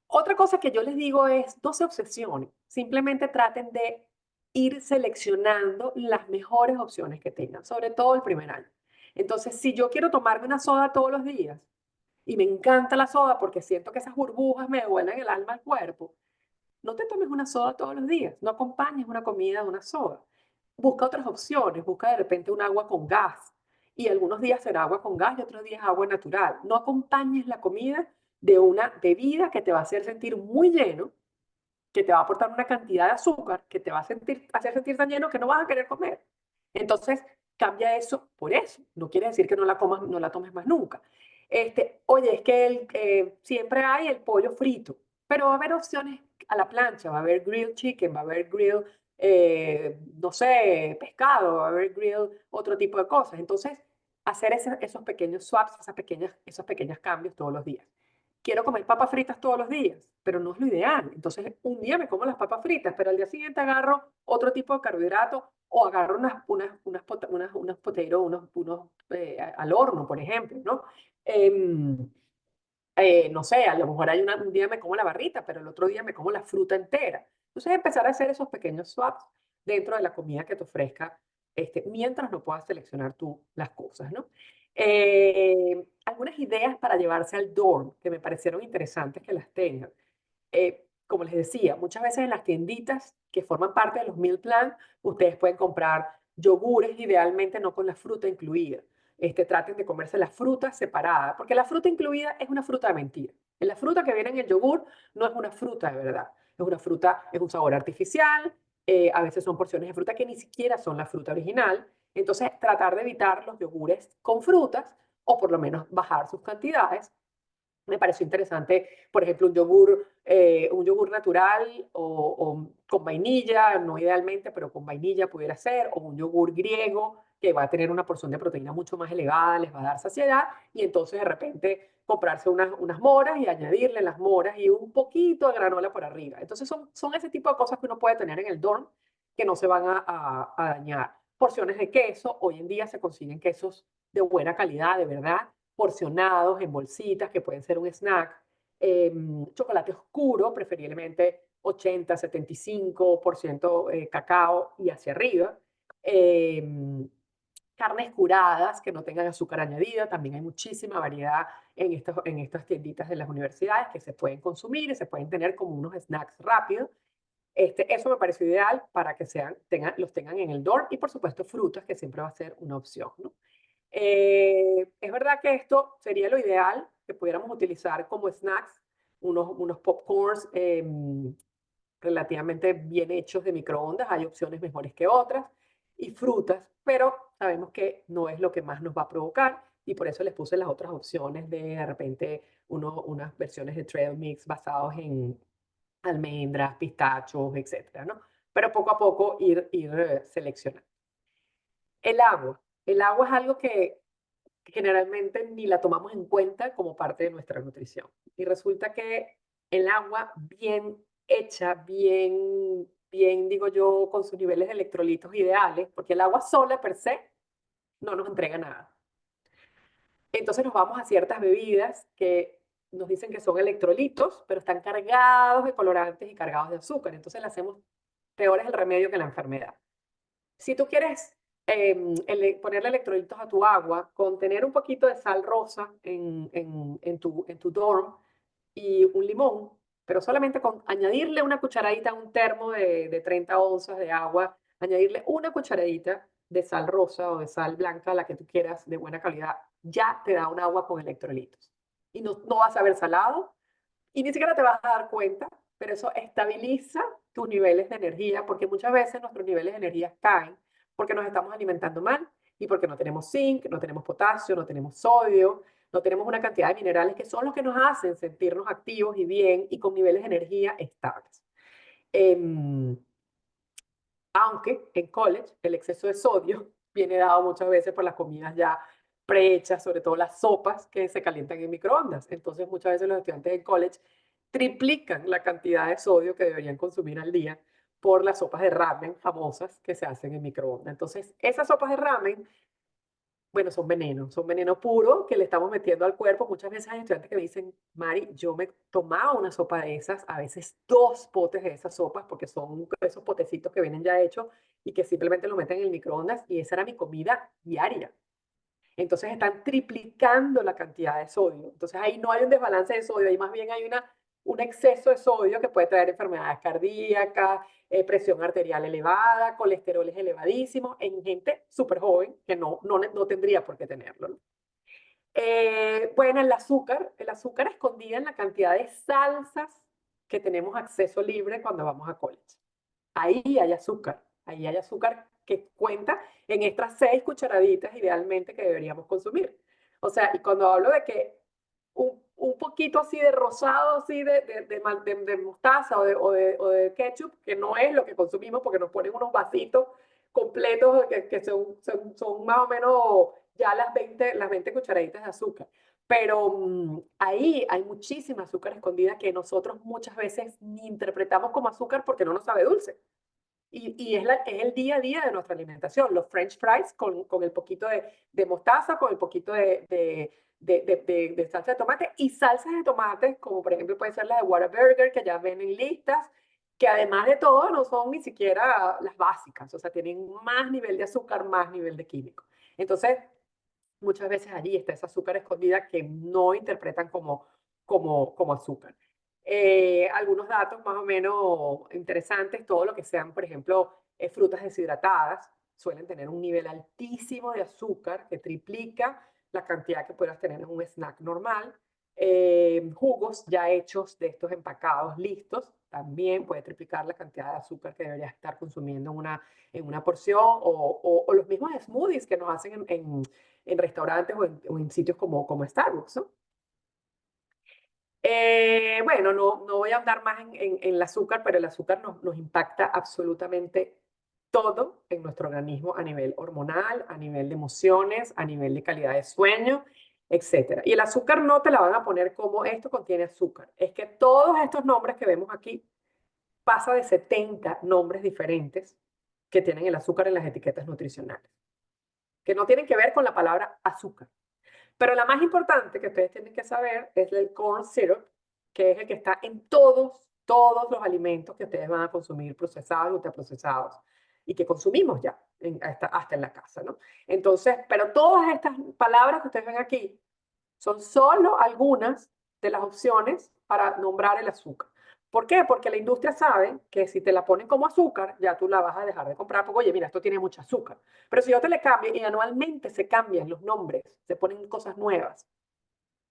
Otra cosa que yo les digo es, no se obsesionen, simplemente traten de ir seleccionando las mejores opciones que tengan, sobre todo el primer año. Entonces, si yo quiero tomarme una soda todos los días y me encanta la soda porque siento que esas burbujas me devuelven el alma al cuerpo, no te tomes una soda todos los días, no acompañes una comida de una soda. Busca otras opciones, busca de repente un agua con gas. Y algunos días será agua con gas y otros días agua natural. No acompañes la comida de una bebida que te va a hacer sentir muy lleno, que te va a aportar una cantidad de azúcar, que te va a hacer sentir tan lleno que no vas a querer comer. Entonces, cambia eso por eso. No quiere decir que no la comas, no la tomes más nunca. Oye, es que siempre hay el pollo frito, pero va a haber opciones a la plancha, va a haber grilled chicken, va a haber grilled, no sé, pescado, va a haber grilled otro tipo de cosas. Entonces, hacer esos pequeños swaps, esos pequeños cambios todos los días. Quiero comer papas fritas todos los días, pero no es lo ideal. Entonces, un día me como las papas fritas, pero al día siguiente agarro otro tipo de carbohidrato o agarro unas potato, al horno, por ejemplo, ¿no? Em, no sé, a lo mejor un día me como la barrita, pero el otro día me como la fruta entera. Entonces, empezar a hacer esos pequeños swaps dentro de la comida que te ofrezca, mientras no puedas seleccionar tú las cosas, ¿no? Algunas ideas para llevarse al dorm que me parecieron interesantes que las tengan. Como les decía, muchas veces en las tienditas que forman parte de los meal plan, ustedes pueden comprar yogures, idealmente no con la fruta incluida. Traten de comerse la fruta separada, porque la fruta incluida es una fruta de mentira. En la fruta que viene en el yogur no es una fruta de verdad. Es una fruta, es un sabor artificial, a veces son porciones de fruta que ni siquiera son la fruta original. Entonces, tratar de evitar los yogures con frutas o por lo menos bajar sus cantidades. Me pareció interesante, por ejemplo, un yogur natural o con vainilla, no idealmente, pero con vainilla pudiera ser, o un yogur griego que va a tener una porción de proteína mucho más elevada, les va a dar saciedad, y entonces de repente comprarse unas moras y añadirle las moras y un poquito de granola por arriba. Entonces son ese tipo de cosas que uno puede tener en el dorm que no se van a dañar. Porciones de queso, hoy en día se consiguen quesos de buena calidad, de verdad, porcionados en bolsitas que pueden ser un snack. Chocolate oscuro, preferiblemente 80-75% cacao y hacia arriba. Em, Carnes curadas que no tengan azúcar añadida. También hay muchísima variedad en estas tienditas de las universidades que se pueden consumir y se pueden tener como unos snacks rápidos. Eso me pareció ideal para que los tengan en el dorm y por supuesto frutas que siempre va a ser una opción, ¿no? Es verdad que esto sería lo ideal, que pudiéramos utilizar como snacks unos popcorns relativamente bien hechos de microondas. Hay opciones mejores que otras y frutas, pero sabemos que no es lo que más nos va a provocar y por eso les puse las otras opciones de repente unas versiones de trail mix basados en almendras, pistachos, etcétera, ¿no? Pero poco a poco ir seleccionando. El agua. El agua es algo que generalmente ni la tomamos en cuenta como parte de nuestra nutrición. Y resulta que el agua bien hecha, bien, digo yo, con sus niveles de electrolitos ideales, porque el agua sola per se no nos entrega nada. Entonces nos vamos a ciertas bebidas que nos dicen que son electrolitos, pero están cargados de colorantes y cargados de azúcar. Entonces le hacemos peor es el remedio que la enfermedad. Si tú quieres ponerle electrolitos a tu agua, contener un poquito de sal rosa en tu dorm y un limón, pero solamente con añadirle una cucharadita a un termo de 30 onzas de agua, añadirle una cucharadita de sal rosa o de sal blanca, la que tú quieras, de buena calidad, ya te da un agua con electrolitos. Y no vas a ver salado y ni siquiera te vas a dar cuenta, pero eso estabiliza tus niveles de energía, porque muchas veces nuestros niveles de energía caen porque nos estamos alimentando mal y porque no tenemos zinc, no tenemos potasio, no tenemos sodio, no tenemos una cantidad de minerales que son los que nos hacen sentirnos activos y bien y con niveles de energía estables. Em, Aunque en college el exceso de sodio viene dado muchas veces por las comidas ya prehechas, sobre todo las sopas que se calientan en microondas. Entonces muchas veces los estudiantes en college triplican la cantidad de sodio que deberían consumir al día por las sopas de ramen famosas que se hacen en microondas. Entonces esas sopas de ramen, bueno, son veneno puro que le estamos metiendo al cuerpo. Muchas veces hay estudiantes que me dicen, Mari, yo me tomaba una sopa de esas, a veces 2 potes de esas sopas, porque son esos potecitos que vienen ya hechos y que simplemente lo meten en el microondas y esa era mi comida diaria. Entonces están triplicando la cantidad de sodio. Entonces ahí no hay un desbalance de sodio, ahí más bien hay un exceso de sodio que puede traer enfermedades cardíacas, presión arterial elevada, colesteroles elevadísimos en gente súper joven que no tendría por qué tenerlo, ¿no? Bueno, el azúcar escondida en la cantidad de salsas que tenemos acceso libre cuando vamos a college. Ahí hay azúcar que cuenta en estas 6 cucharaditas idealmente que deberíamos consumir. O sea, y cuando hablo de que un poquito así de rosado, así de mostaza o de ketchup, que no es lo que consumimos porque nos ponen unos vasitos completos que son más o menos ya las 20 cucharaditas de azúcar. Pero ahí hay muchísima azúcar escondida que nosotros muchas veces ni interpretamos como azúcar porque no nos sabe dulce. Y es el día a día de nuestra alimentación. Los French fries con el poquito de mostaza, con el poquito de salsa de tomate y salsas de tomate, como por ejemplo puede ser la de Whataburger, que ya ven en listas, que además de todo no son ni siquiera las básicas, o sea, tienen más nivel de azúcar, más nivel de químico. Entonces, muchas veces allí está esa azúcar escondida que no interpretan como azúcar. Algunos datos más o menos interesantes, todo lo que sean, por ejemplo, frutas deshidratadas, suelen tener un nivel altísimo de azúcar que triplica la cantidad que puedas tener en un snack normal. Jugos ya hechos de estos empacados listos, también puede triplicar la cantidad de azúcar que deberías estar consumiendo en una porción, o los mismos smoothies que nos hacen en restaurantes o en sitios como Starbucks, ¿no? Bueno, no voy a ahondar más en el azúcar, pero el azúcar nos impacta absolutamente todo en nuestro organismo a nivel hormonal, a nivel de emociones, a nivel de calidad de sueño, etcétera. Y el azúcar no te la van a poner como esto contiene azúcar. Es que todos estos nombres que vemos aquí pasa de 70 nombres diferentes que tienen el azúcar en las etiquetas nutricionales, que no tienen que ver con la palabra azúcar. Pero la más importante que ustedes tienen que saber es el corn syrup, que es el que está en todos los alimentos que ustedes van a consumir, procesados y ultraprocesados, y que consumimos ya, hasta en la casa, ¿no? Entonces, pero todas estas palabras que ustedes ven aquí son solo algunas de las opciones para nombrar el azúcar. ¿Por qué? Porque la industria sabe que si te la ponen como azúcar, ya tú la vas a dejar de comprar, porque oye, mira, esto tiene mucho azúcar. Pero si yo te le cambio y anualmente se cambian los nombres, se ponen cosas nuevas,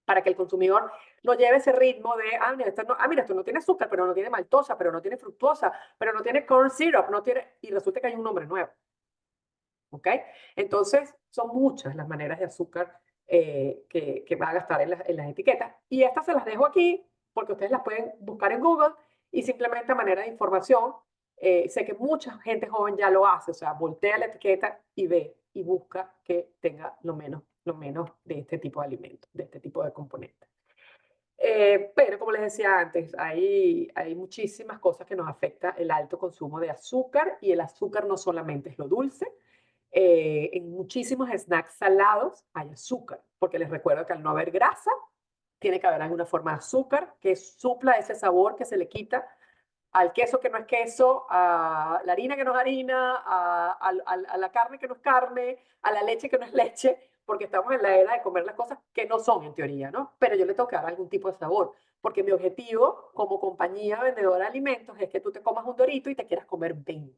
para que el consumidor no lleve ese ritmo de, mira, esto no tiene azúcar, pero no tiene maltosa, pero no tiene fructosa, pero no tiene corn syrup, no tiene, y resulta que hay un nombre nuevo. ¿Ok? Entonces, son muchas las maneras de azúcar que van a estar en las etiquetas. Y estas se las dejo aquí porque ustedes las pueden buscar en Google y simplemente a manera de información. Sé que mucha gente joven ya lo hace, o sea, voltea la etiqueta y ve y busca que tenga lo menos de este tipo de alimentos, de este tipo de componentes. Pero como les decía antes, hay muchísimas cosas que nos afecta el alto consumo de azúcar y el azúcar no solamente es lo dulce, en muchísimos snacks salados hay azúcar, porque les recuerdo que al no haber grasa, tiene que haber alguna forma de azúcar que supla ese sabor que se le quita al queso que no es queso, a la harina que no es harina, a la carne que no es carne, a la leche que no es leche, porque estamos en la era de comer las cosas que no son en teoría, ¿no? Pero yo le tengo que dar algún tipo de sabor, porque mi objetivo como compañía vendedora de alimentos es que tú te comas un dorito y te quieras comer 20.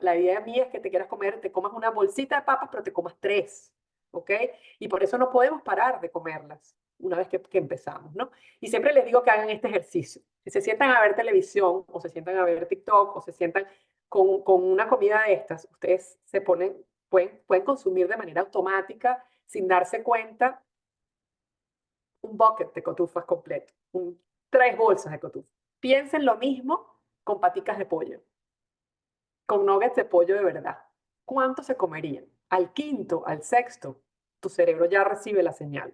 La idea mía es que te comas una bolsita de papas, pero te comas 3, ¿ok? Y por eso no podemos parar de comerlas una vez que empezamos, ¿no? Y siempre les digo que hagan este ejercicio. Si se sientan a ver televisión, o se sientan a ver TikTok, o se sientan con una comida de estas, ustedes se ponen pueden consumir de manera automática, sin darse cuenta, un bucket de cotufas completo, 3 bolsas de cotufas. Piensen lo mismo con paticas de pollo, con nuggets de pollo de verdad. ¿Cuánto se comerían? Al quinto, al sexto, tu cerebro ya recibe la señal.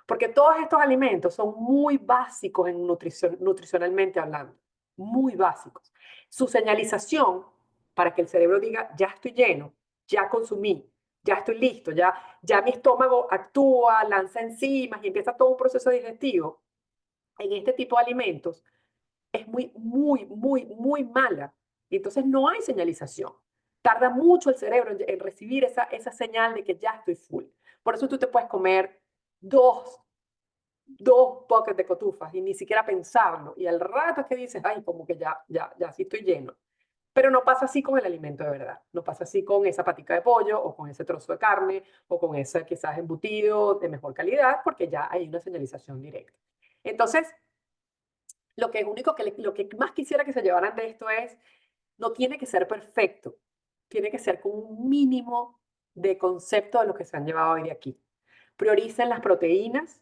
Porque todos estos alimentos son muy básicos en nutricionalmente hablando, muy básicos. Su señalización para que el cerebro diga, ya estoy lleno, ya consumí, ya estoy listo, ya mi estómago actúa, lanza enzimas y empieza todo un proceso digestivo, en este tipo de alimentos es muy mala. Y entonces no hay señalización. Tarda mucho el cerebro en recibir esa señal de que ya estoy full. Por eso tú te puedes comer dos buckets de cotufas y ni siquiera pensarlo. Y al rato es que dices, ay, como que ya sí estoy lleno. Pero no pasa así con el alimento de verdad. No pasa así con esa patica de pollo o con ese trozo de carne o con ese quizás embutido de mejor calidad porque ya hay una señalización directa. Entonces, lo que más quisiera que se llevaran de esto es, no tiene que ser perfecto, tiene que ser con un mínimo de concepto de lo que se han llevado hoy de aquí. Prioricen las proteínas,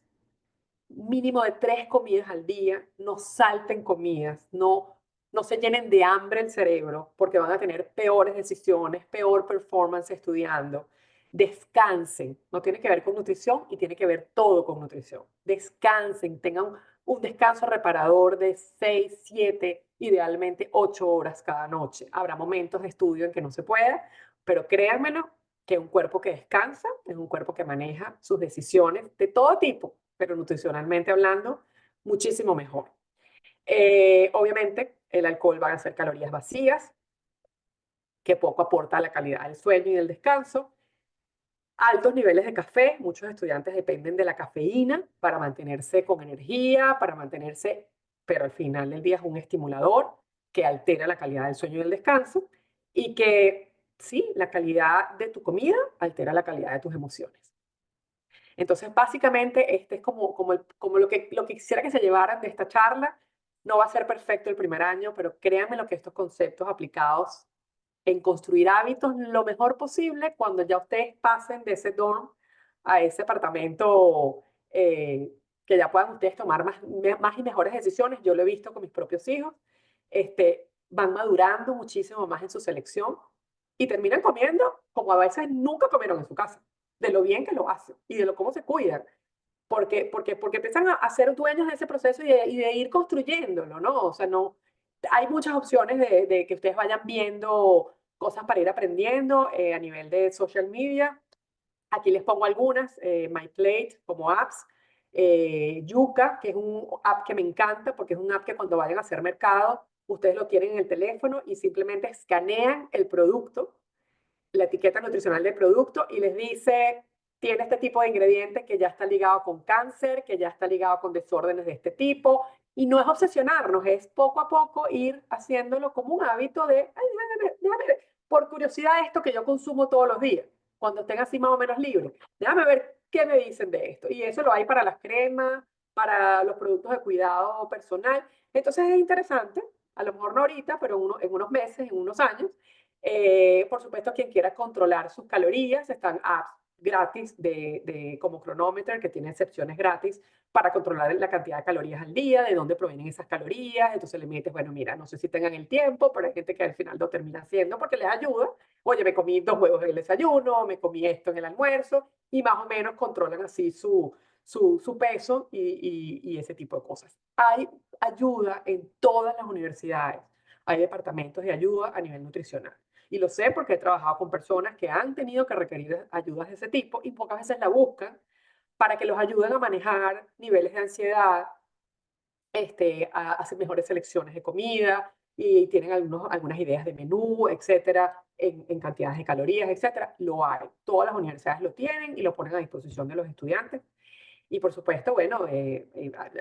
mínimo de 3 comidas al día, no salten comidas, no se llenen de hambre el cerebro porque van a tener peores decisiones, peor performance estudiando. Descansen, no tiene que ver con nutrición y tiene que ver todo con nutrición. Descansen, tengan un descanso reparador de 6, 7, idealmente 8 horas cada noche. Habrá momentos de estudio en que no se pueda, pero créanmelo que un cuerpo que descansa es un cuerpo que maneja sus decisiones de todo tipo, pero nutricionalmente hablando, muchísimo mejor. Obviamente, el alcohol va a ser calorías vacías, que poco aporta a la calidad del sueño y del descanso. Altos niveles de café, muchos estudiantes dependen de la cafeína para mantenerse con energía, para mantenerse, pero al final del día es un estimulador que altera la calidad del sueño y del descanso y que, sí, la calidad de tu comida altera la calidad de tus emociones. Entonces, básicamente, este es como lo que quisiera que se llevaran de esta charla. No va a ser perfecto el primer año, pero créanme lo que estos conceptos aplicados en construir hábitos lo mejor posible cuando ya ustedes pasen de ese dorm a ese apartamento, que ya puedan ustedes tomar más y mejores decisiones. Yo lo he visto con mis propios hijos. Van madurando muchísimo más en su selección y terminan comiendo como a veces nunca comieron en su casa, de lo bien que lo hacen y de lo cómo se cuidan. Porque empiezan a ser dueños de ese proceso y de ir construyéndolo, ¿no? O sea, no, hay muchas opciones de que ustedes vayan viendo cosas para ir aprendiendo a nivel de social media. Aquí les pongo algunas, MyPlate como apps, Yuka, que es un app que me encanta porque es un app que cuando vayan a hacer mercado, ustedes lo tienen en el teléfono y simplemente escanean el producto, la etiqueta nutricional del producto y les dice, tiene este tipo de ingredientes que ya está ligado con cáncer, que ya está ligado con desórdenes de este tipo. Y no es obsesionarnos, es poco a poco ir haciéndolo como un hábito de, ay, déjame ver, por curiosidad esto que yo consumo todos los días, cuando estén así más o menos libres. Déjame ver qué me dicen de esto. Y eso lo hay para las cremas, para los productos de cuidado personal. Entonces es interesante, a lo mejor no ahorita, pero en unos meses, en unos años, por supuesto, quien quiera controlar sus calorías, están apps gratis como Chronometer, que tiene excepciones gratis para controlar la cantidad de calorías al día, de dónde provienen esas calorías. Entonces le metes, bueno, mira, no sé si tengan el tiempo, pero hay gente que al final lo termina haciendo porque les ayuda. Oye, me comí 2 huevos en el desayuno, me comí esto en el almuerzo, y más o menos controlan así su peso y ese tipo de cosas. Hay ayuda en todas las universidades. Hay departamentos de ayuda a nivel nutricional. Y lo sé porque he trabajado con personas que han tenido que requerir ayudas de ese tipo y pocas veces la buscan para que los ayuden a manejar niveles de ansiedad, a hacer mejores selecciones de comida y tienen algunas ideas de menú, etcétera, en cantidades de calorías, etcétera. Lo hay. Todas las universidades lo tienen y lo ponen a disposición de los estudiantes. Y por supuesto, bueno,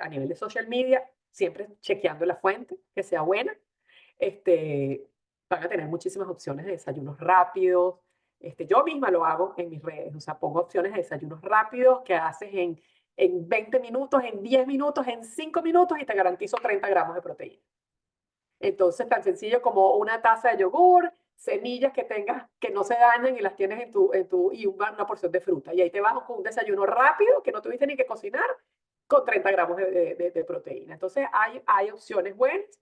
a nivel de social media, siempre chequeando la fuente, que sea buena. este, Van a tener muchísimas opciones de desayunos rápidos. Yo misma lo hago en mis redes, o sea, pongo opciones de desayunos rápidos que haces en 20 minutos, en 10 minutos, en 5 minutos y te garantizo 30 gramos de proteína. Entonces, tan sencillo como una taza de yogur, semillas que tengas que no se dañen y las tienes y una porción de fruta. Y ahí te vas con un desayuno rápido que no tuviste ni que cocinar con 30 gramos de proteína. Entonces hay opciones buenas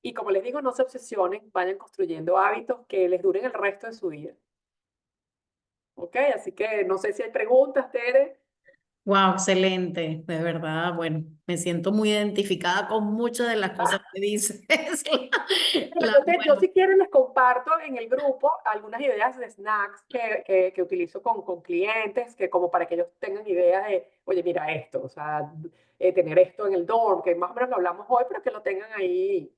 y como les digo, no se obsesionen, vayan construyendo hábitos que les duren el resto de su vida. ¿Ok? Así que no sé si hay preguntas, Tere. Wow, excelente, de verdad. Bueno, me siento muy identificada con muchas de las cosas que dices. Yo Bueno, si quieren les comparto en el grupo algunas ideas de snacks que utilizo con clientes, que como para que ellos tengan ideas de, oye, mira esto, o sea, tener esto en el dorm, que más o menos lo hablamos hoy, pero que lo tengan ahí.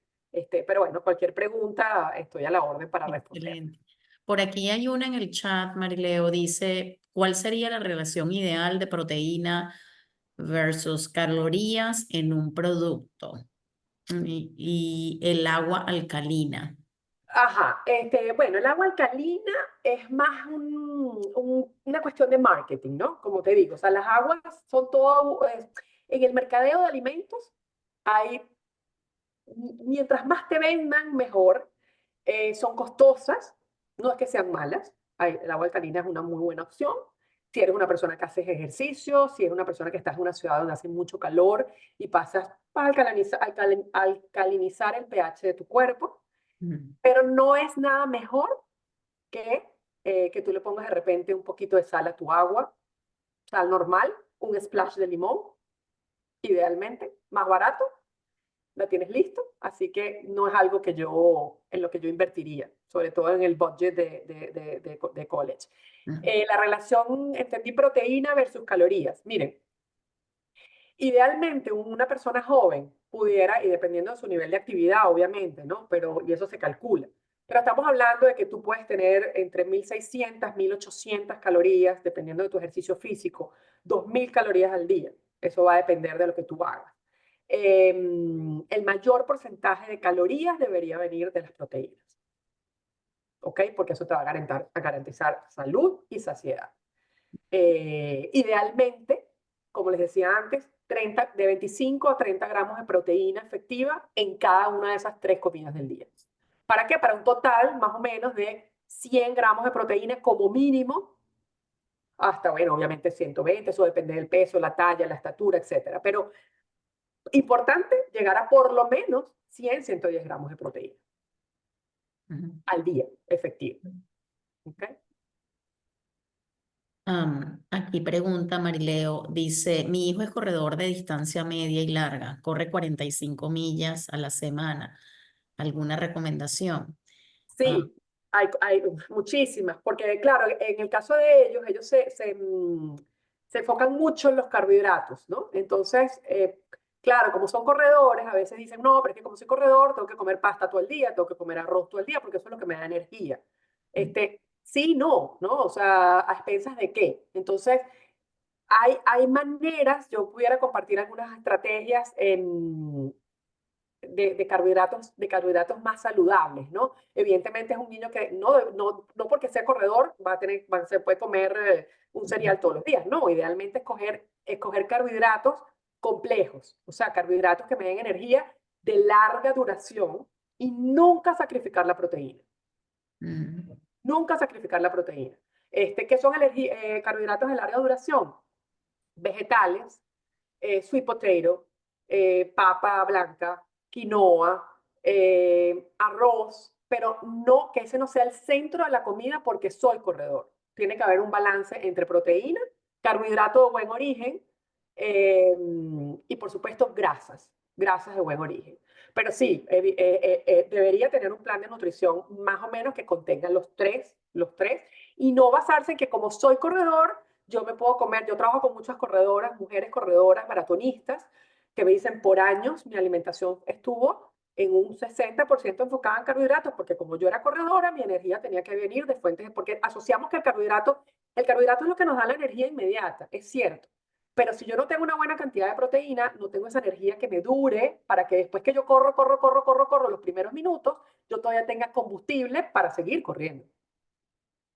Pero bueno, cualquier pregunta estoy a la orden para responder. excelente. Por aquí hay una en el chat, Marileo, dice, ¿cuál sería la relación ideal de proteína versus calorías en un producto? Y el agua alcalina. Ajá, bueno, el agua alcalina es más una cuestión de marketing, ¿no? Como te digo, o sea, las aguas son todo, en el mercadeo de alimentos hay mientras más te vendan, mejor. Son costosas, no es que sean malas. El agua alcalina es una muy buena opción. Si eres una persona que haces ejercicio, si eres una persona que estás en una ciudad donde hace mucho calor y pasas para alcalinizar el pH de tu cuerpo, Mm, pero no es nada mejor que tú le pongas de repente un poquito de sal a tu agua, sal normal, un splash de limón, idealmente, más barato, la tienes listo, así que no es algo en lo que yo invertiría, sobre todo en el budget de college. mm, La relación, entendí proteína versus calorías. Miren, idealmente una persona joven pudiera, y dependiendo de su nivel de actividad, obviamente, ¿no? Y eso se calcula. Pero estamos hablando de que tú puedes tener entre 1.600, 1.800 calorías, dependiendo de tu ejercicio físico, 2.000 calorías al día. Eso va a depender de lo que tú hagas. El mayor porcentaje de calorías debería venir de las proteínas, ¿ok? Porque eso te va a garantizar salud y saciedad. Idealmente, como les decía antes, de 25 a 30 gramos de proteína efectiva en cada una de esas tres comidas del día. ¿Para qué? Para un total más o menos de 100 gramos de proteína como mínimo, hasta, bueno, obviamente 120, eso depende del peso, la talla, la estatura, etcétera. Pero importante llegar a por lo menos 100, 110 gramos de proteína mm. al día, efectivo. ¿Okay? Aquí pregunta Marileo, dice, mi hijo es corredor de distancia media y larga, corre 45 millas a la semana. ¿Alguna recomendación? Ah, Sí, hay muchísimas, porque claro, en el caso de ellos se enfocan mucho en los carbohidratos, ¿no? Entonces, claro, como son corredores, a veces dicen, no, pero es que como soy corredor, tengo que comer pasta todo el día, tengo que comer arroz todo el día, porque eso es lo que me da energía. Sí, no, ¿no? O sea, ¿a expensas de qué? Entonces, hay maneras, yo pudiera compartir algunas estrategias de carbohidratos más saludables, ¿no? Evidentemente es un niño que no porque sea corredor se puede comer un cereal todos los días, no, idealmente escoger carbohidratos complejos, o sea, carbohidratos que me den energía de larga duración y nunca sacrificar la proteína, mm, nunca sacrificar la proteína. ¿Qué son carbohidratos de larga duración? Vegetales, sweet potato, papa blanca, quinoa, arroz, pero no que ese no sea el centro de la comida porque soy corredor. Tiene que haber un balance entre proteína, carbohidrato de buen origen eh, y por supuesto grasas de buen origen. Pero sí, debería tener un plan de nutrición más o menos que contenga los tres, y no basarse en que como soy corredor, yo me puedo comer, yo trabajo con muchas corredoras, mujeres corredoras, maratonistas, que me dicen por años mi alimentación estuvo en un 60% enfocada en carbohidratos, porque como yo era corredora, mi energía tenía que venir de fuentes, porque asociamos que el carbohidrato es lo que nos da la energía inmediata, es cierto. Pero si yo no tengo una buena cantidad de proteína, no tengo esa energía que me dure para que después que yo corro los primeros minutos, yo todavía tenga combustible para seguir corriendo.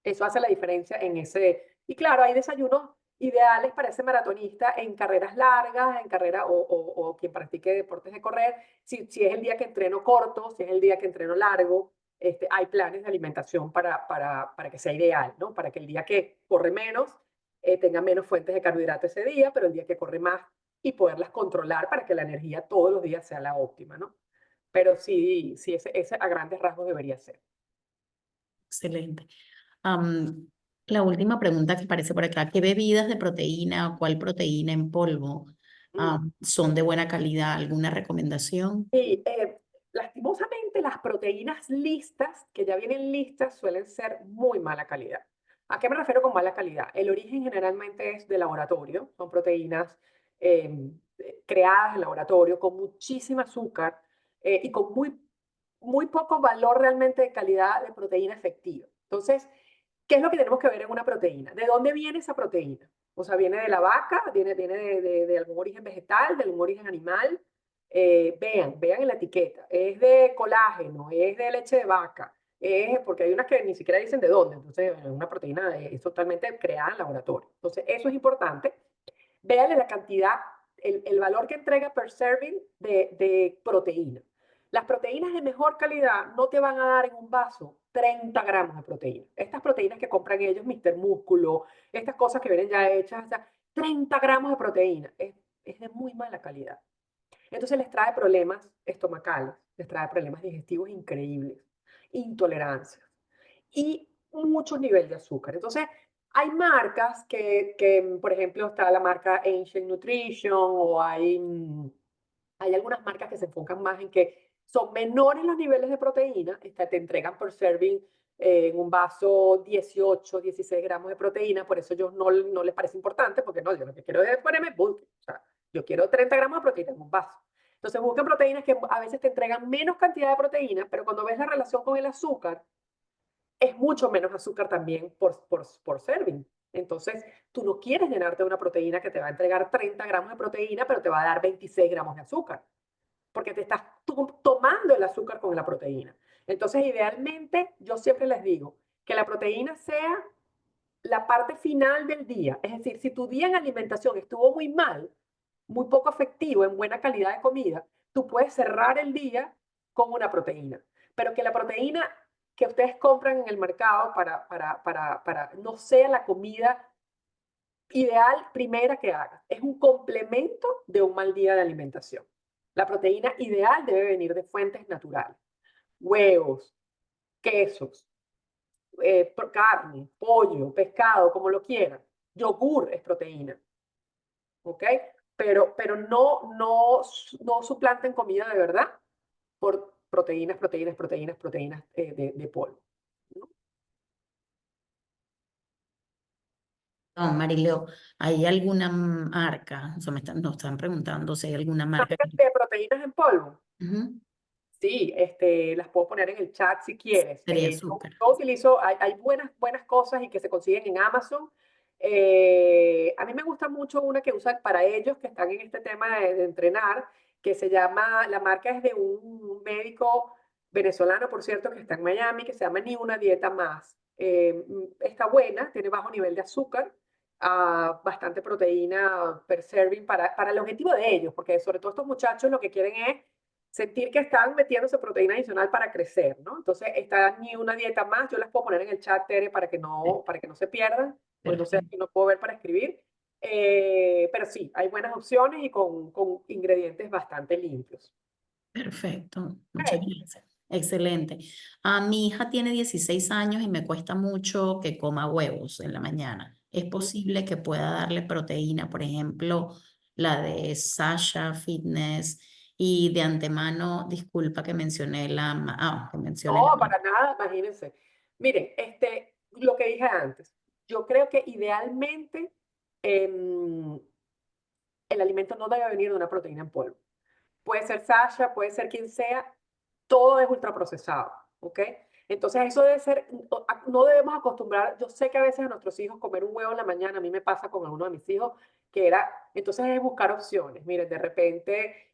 Eso hace la diferencia en ese. Y claro, hay desayunos ideales para ese maratonista en carreras largas, en carrera o quien practique deportes de correr. Si es el día que entreno corto, si es el día que entreno largo. hay planes de alimentación para que sea ideal, ¿no? Para que el día que corre menos, tenga menos fuentes de carbohidrato ese día, pero el día que corre más y poderlas controlar para que la energía todos los días sea la óptima, ¿no? Pero sí, sí, ese a grandes rasgos debería ser. Excelente. Am, la última pregunta que aparece por acá, ¿qué bebidas de proteína o cuál proteína en polvo Mm. son de buena calidad? ¿Alguna recomendación? Sí, lastimosamente las proteínas listas, que ya vienen listas, suelen ser muy mala calidad. ¿A qué me refiero con mala calidad? El origen generalmente es de laboratorio, son proteínas creadas en laboratorio con muchísima azúcar y con muy poco valor realmente de calidad de proteína efectiva. Entonces, ¿qué es lo que tenemos que ver en una proteína? ¿De dónde viene esa proteína? O sea, ¿viene de la vaca? ¿Viene de algún origen vegetal? ¿De algún origen animal? Vean en la etiqueta. ¿Es de colágeno? ¿Es de leche de vaca? Porque hay unas que ni siquiera dicen de dónde. Entonces, una proteína es totalmente creada en laboratorio. Entonces, eso es importante. Véale la cantidad, el valor que entrega per serving de proteína. Las proteínas de mejor calidad no te van a dar en un vaso 30 gramos de proteína. Estas proteínas que compran ellos, Mister Músculo, estas cosas que vienen ya hechas, o sea, 30 gramos de proteína. Es de muy mala calidad. Entonces les trae problemas estomacales, les trae problemas digestivos increíbles, intolerancias y muchos niveles de azúcar. Entonces, hay marcas por ejemplo, está la marca Ancient Nutrition o hay algunas marcas que se enfocan más en que son menores los niveles de proteína, te entregan por serving en un vaso 18, 16 gramos de proteína, por eso ellos no les parece importante, porque no, yo lo que quiero es ponerme bulk, o sea, yo quiero 30 gramos de proteína en un vaso. Entonces buscan proteínas que a veces te entregan menos cantidad de proteína, pero cuando ves la relación con el azúcar, es mucho menos azúcar también por serving. Entonces, tú no quieres llenarte de una proteína que te va a entregar 30 gramos de proteína, pero te va a dar 26 gramos de azúcar, porque te estás tomando el azúcar con la proteína. Entonces, idealmente, yo siempre les digo que la proteína sea la parte final del día. Es decir, si tu día en alimentación estuvo muy mal, muy poco efectivo, en buena calidad de comida, tú puedes cerrar el día con una proteína. Pero que la proteína que ustedes compran en el mercado para no sea la comida ideal primera que hagas. Es un complemento de un mal día de alimentación. La proteína ideal debe venir de fuentes naturales. Huevos, quesos, carne, pollo, pescado, como lo quieran. Yogur es proteína, ¿ok? Pero no suplanten comida de verdad por proteínas de polvo, ¿no? No, Marileo, ¿hay alguna marca? O sea, nos están preguntando si hay alguna marca. Marcas de proteínas en polvo. Ujú. Sí, las puedo poner en el chat si quieres. Sería súper. Yo utilizo, hay buenas cosas y que se consiguen en Amazon. A mí me gusta mucho una que usan para ellos que están en este tema de entrenar, que se llama, la marca es de un médico venezolano, por cierto, que está en Miami, que se llama Ni una dieta más. Está buena, tiene bajo nivel de azúcar, bastante proteína per serving para el objetivo de ellos, porque sobre todo estos muchachos lo que quieren es sentir que están metiéndose proteína adicional para crecer, ¿no? Entonces, está Ni una dieta más, yo las puedo poner en el chat, Tere, para que no se pierdan, pues no sé, Perfecto. aquí no puedo ver para escribir, pero sí, hay buenas opciones y con ingredientes bastante limpios. Perfecto. Muchas Ok. gracias. Excelente. Mi hija tiene 16 años y me cuesta mucho que coma huevos en la mañana. ¿Es posible que pueda darle proteína, por ejemplo, la de Sasha Fitness? Y de antemano, disculpa que mencioné que mencioné la No, para nada, imagínense. Miren, lo que dije antes, yo creo que idealmente em, el alimento no debe venir de una proteína en polvo. Puede ser Sasha, puede ser quien sea, todo es ultraprocesado, ¿ok? Entonces eso debe ser, no debemos acostumbrar, yo sé que a veces a nuestros hijos comer un huevo en la mañana, a mí me pasa con alguno de mis hijos, que era, entonces es buscar opciones, miren, de repente,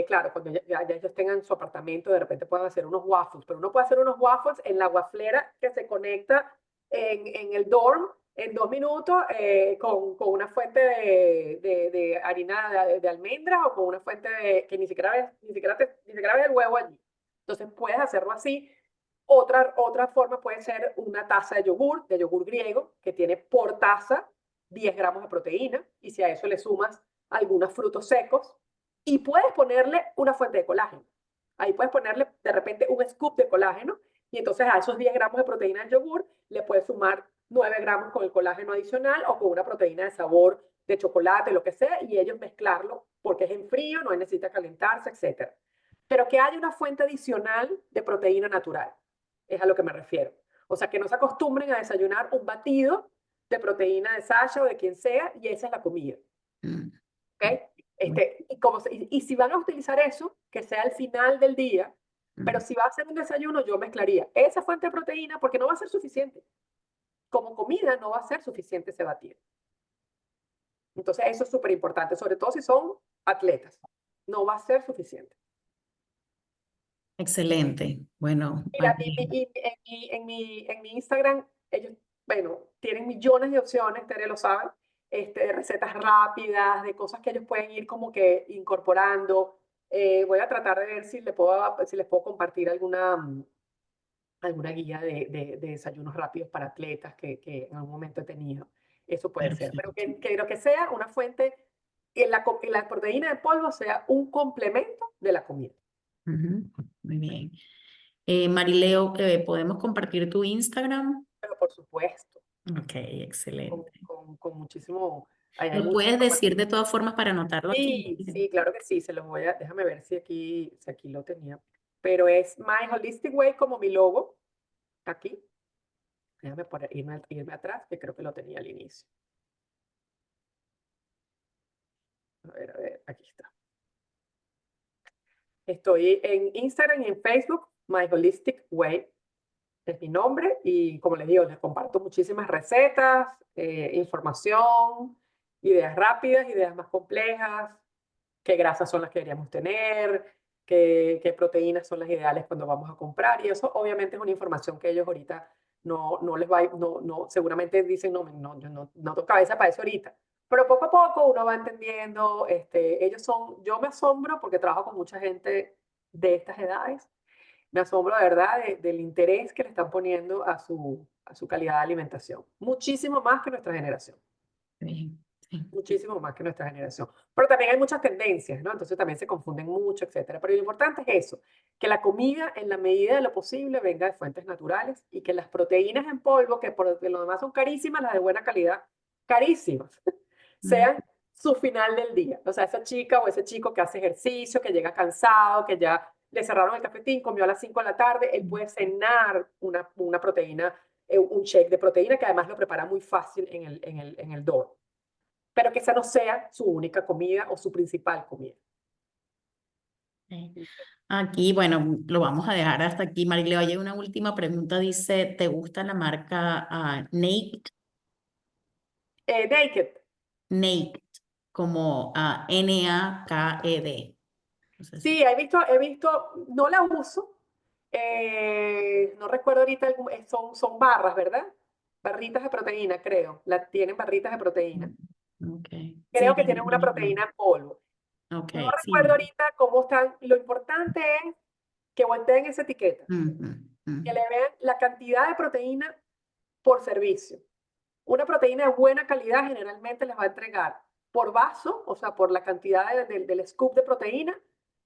claro, cuando ya ellos tengan su apartamento, de repente pueden hacer unos waffles, pero uno puede hacer unos waffles en la waflera que se conecta en el dorm en 2 minutos con una fuente de harina de almendras o con una fuente que ni siquiera ves el huevo allí. Entonces puedes hacerlo así Otra forma puede ser una taza de yogur griego, que tiene por taza 10 gramos de proteína, y si a eso le sumas algunos frutos secos, y puedes ponerle una fuente de colágeno. Ahí puedes ponerle de repente un scoop de colágeno, y entonces a esos 10 gramos de proteína del yogur le puedes sumar 9 gramos con el colágeno adicional o con una proteína de sabor de chocolate, lo que sea, y ellos mezclarlo porque es en frío, no necesita calentarse, etc. Pero que haya una fuente adicional de proteína natural, es a lo que me refiero. O sea, que no se acostumbren a desayunar un batido de proteína de Sasha o de quien sea, y esa es la comida. Mm, ¿Ok? Y si van a utilizar eso, que sea al final del día, pero mm. si va a ser un desayuno, yo mezclaría esa fuente de proteína porque no va a ser suficiente. Como comida no va a ser suficiente ese batido. Entonces eso es súper importante, sobre todo si son atletas. No va a ser suficiente. Excelente. Bueno, Mira, María, en mi Instagram, ellos, bueno, tienen millones de opciones, Tere lo sabe, de recetas rápidas, de cosas que ellos pueden ir como que incorporando. Voy a tratar de ver si les puedo compartir alguna guía de desayunos rápidos para atletas que en algún momento he tenido. Eso puede ser, pero perfecto. que lo que sea una fuente, que la proteína de polvo sea un complemento de la comida. Ujú, muy bien. Marileo, ¿podemos compartir tu Instagram? Pero por supuesto, Ok, excelente. con muchísimo, hay ¿Lo mucha puedes decir información. de todas formas para anotarlo aquí? Sí, sí, claro que sí, se los voy a, déjame ver si aquí lo tenía. Pero es My Holistic Way como mi logo, aquí. Déjame irme atrás, que creo que lo tenía al inicio. A ver, aquí está. Estoy en Instagram y en Facebook, My Holistic Way, es mi nombre, y como les digo, les comparto muchísimas recetas, información, ideas rápidas, ideas más complejas, qué grasas son las que deberíamos tener, qué proteínas son las ideales cuando vamos a comprar, y eso obviamente es una información que ellos ahorita no les va, seguramente dicen, yo no tengo cabeza para eso ahorita. Pero poco a poco uno va entendiendo, yo me asombro porque trabajo con mucha gente de estas edades, me asombro de verdad del interés que le están poniendo a su calidad de alimentación, muchísimo más que nuestra generación. Bien, sí. Muchísimo más que nuestra generación. Pero también hay muchas tendencias, ¿no? Entonces también se confunden mucho, etcétera. Pero lo importante es eso, que la comida en la medida de lo posible venga de fuentes naturales y que las proteínas en polvo, que por lo demás son carísimas, las de buena calidad, carísimas, Mm, sean su final del día. O sea, esa chica o ese chico que hace ejercicio, que llega cansado, que ya le cerraron el cafetín, comió a las 5 de la tarde, él puede cenar una proteína, un shake de proteína que además lo prepara muy fácil en el door, pero que esa no sea su única comida o su principal comida. sí. Aquí, bueno, lo vamos a dejar hasta aquí. Marileo, hay una última pregunta. Dice, ¿te gusta la marca Naked? Naked. Naked, como Naked. No sé si. Sí, he visto, no la uso. No recuerdo ahorita, son barras, ¿verdad? Barritas de proteína, creo. Tienen barritas de proteína. Ok, sí, Creo que tienen una proteína en polvo. ok, No recuerdo sí. ahorita cómo están. Lo importante es que volteen esa etiqueta, Ujú, que ujú, le vean la cantidad de proteína por servicio. Una proteína de buena calidad generalmente les va a entregar por vaso, o sea, por la cantidad del scoop de proteína,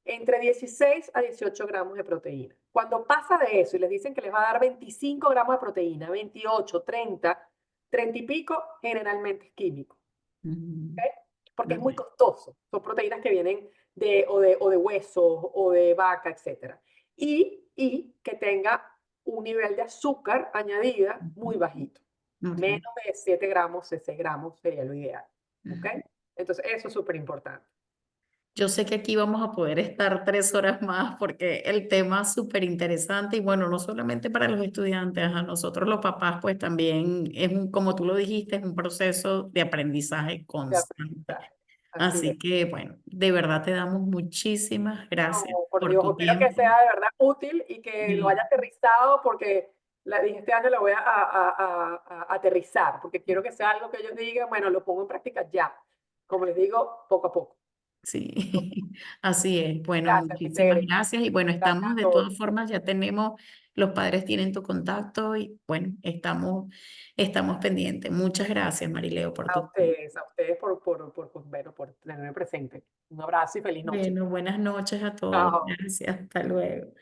entre 16 a 18 gramos de proteína. Cuando pasa de eso y les dicen que les va a dar 25 gramos de proteína, 28, 30, 30 y pico, generalmente es químico. ujú. ¿Okay? Porque es muy Ok, costoso. Son proteínas que vienen o de huesos o de vaca, etc. Y que tenga un nivel de azúcar añadida muy bajito. Menos ok. de 7 gramos, de 6 gramos sería lo ideal. ¿Ok? Ujú. Entonces, eso es súper importante. Yo sé que aquí vamos a poder estar 3 horas más porque el tema es súper interesante y bueno, no solamente para los estudiantes, a nosotros los papás pues también como tú lo dijiste, es un proceso de aprendizaje De constante. aprendizaje. Así es. Así que bueno, de verdad te damos muchísimas gracias No, por por Dios, tu espero que tiempo. sea de verdad útil y que lo haya Y aterrizado porque dije, este año lo voy a aterrizar, porque quiero que sea algo que ellos digan, bueno, lo pongo en práctica ya. Como les digo, poco a poco. sí, así es. Bueno, Gracias, muchísimas Tere. gracias y bueno, Gracias estamos a de todos. todas formas, ya tenemos los padres tienen tu contacto y bueno, estamos pendientes. Muchas gracias, Marileo, por tu tiempo. A ustedes bueno, por tenerme presente. Un abrazo y feliz noche. Bueno, buenas noches a todos. Chao. Gracias. Hasta luego.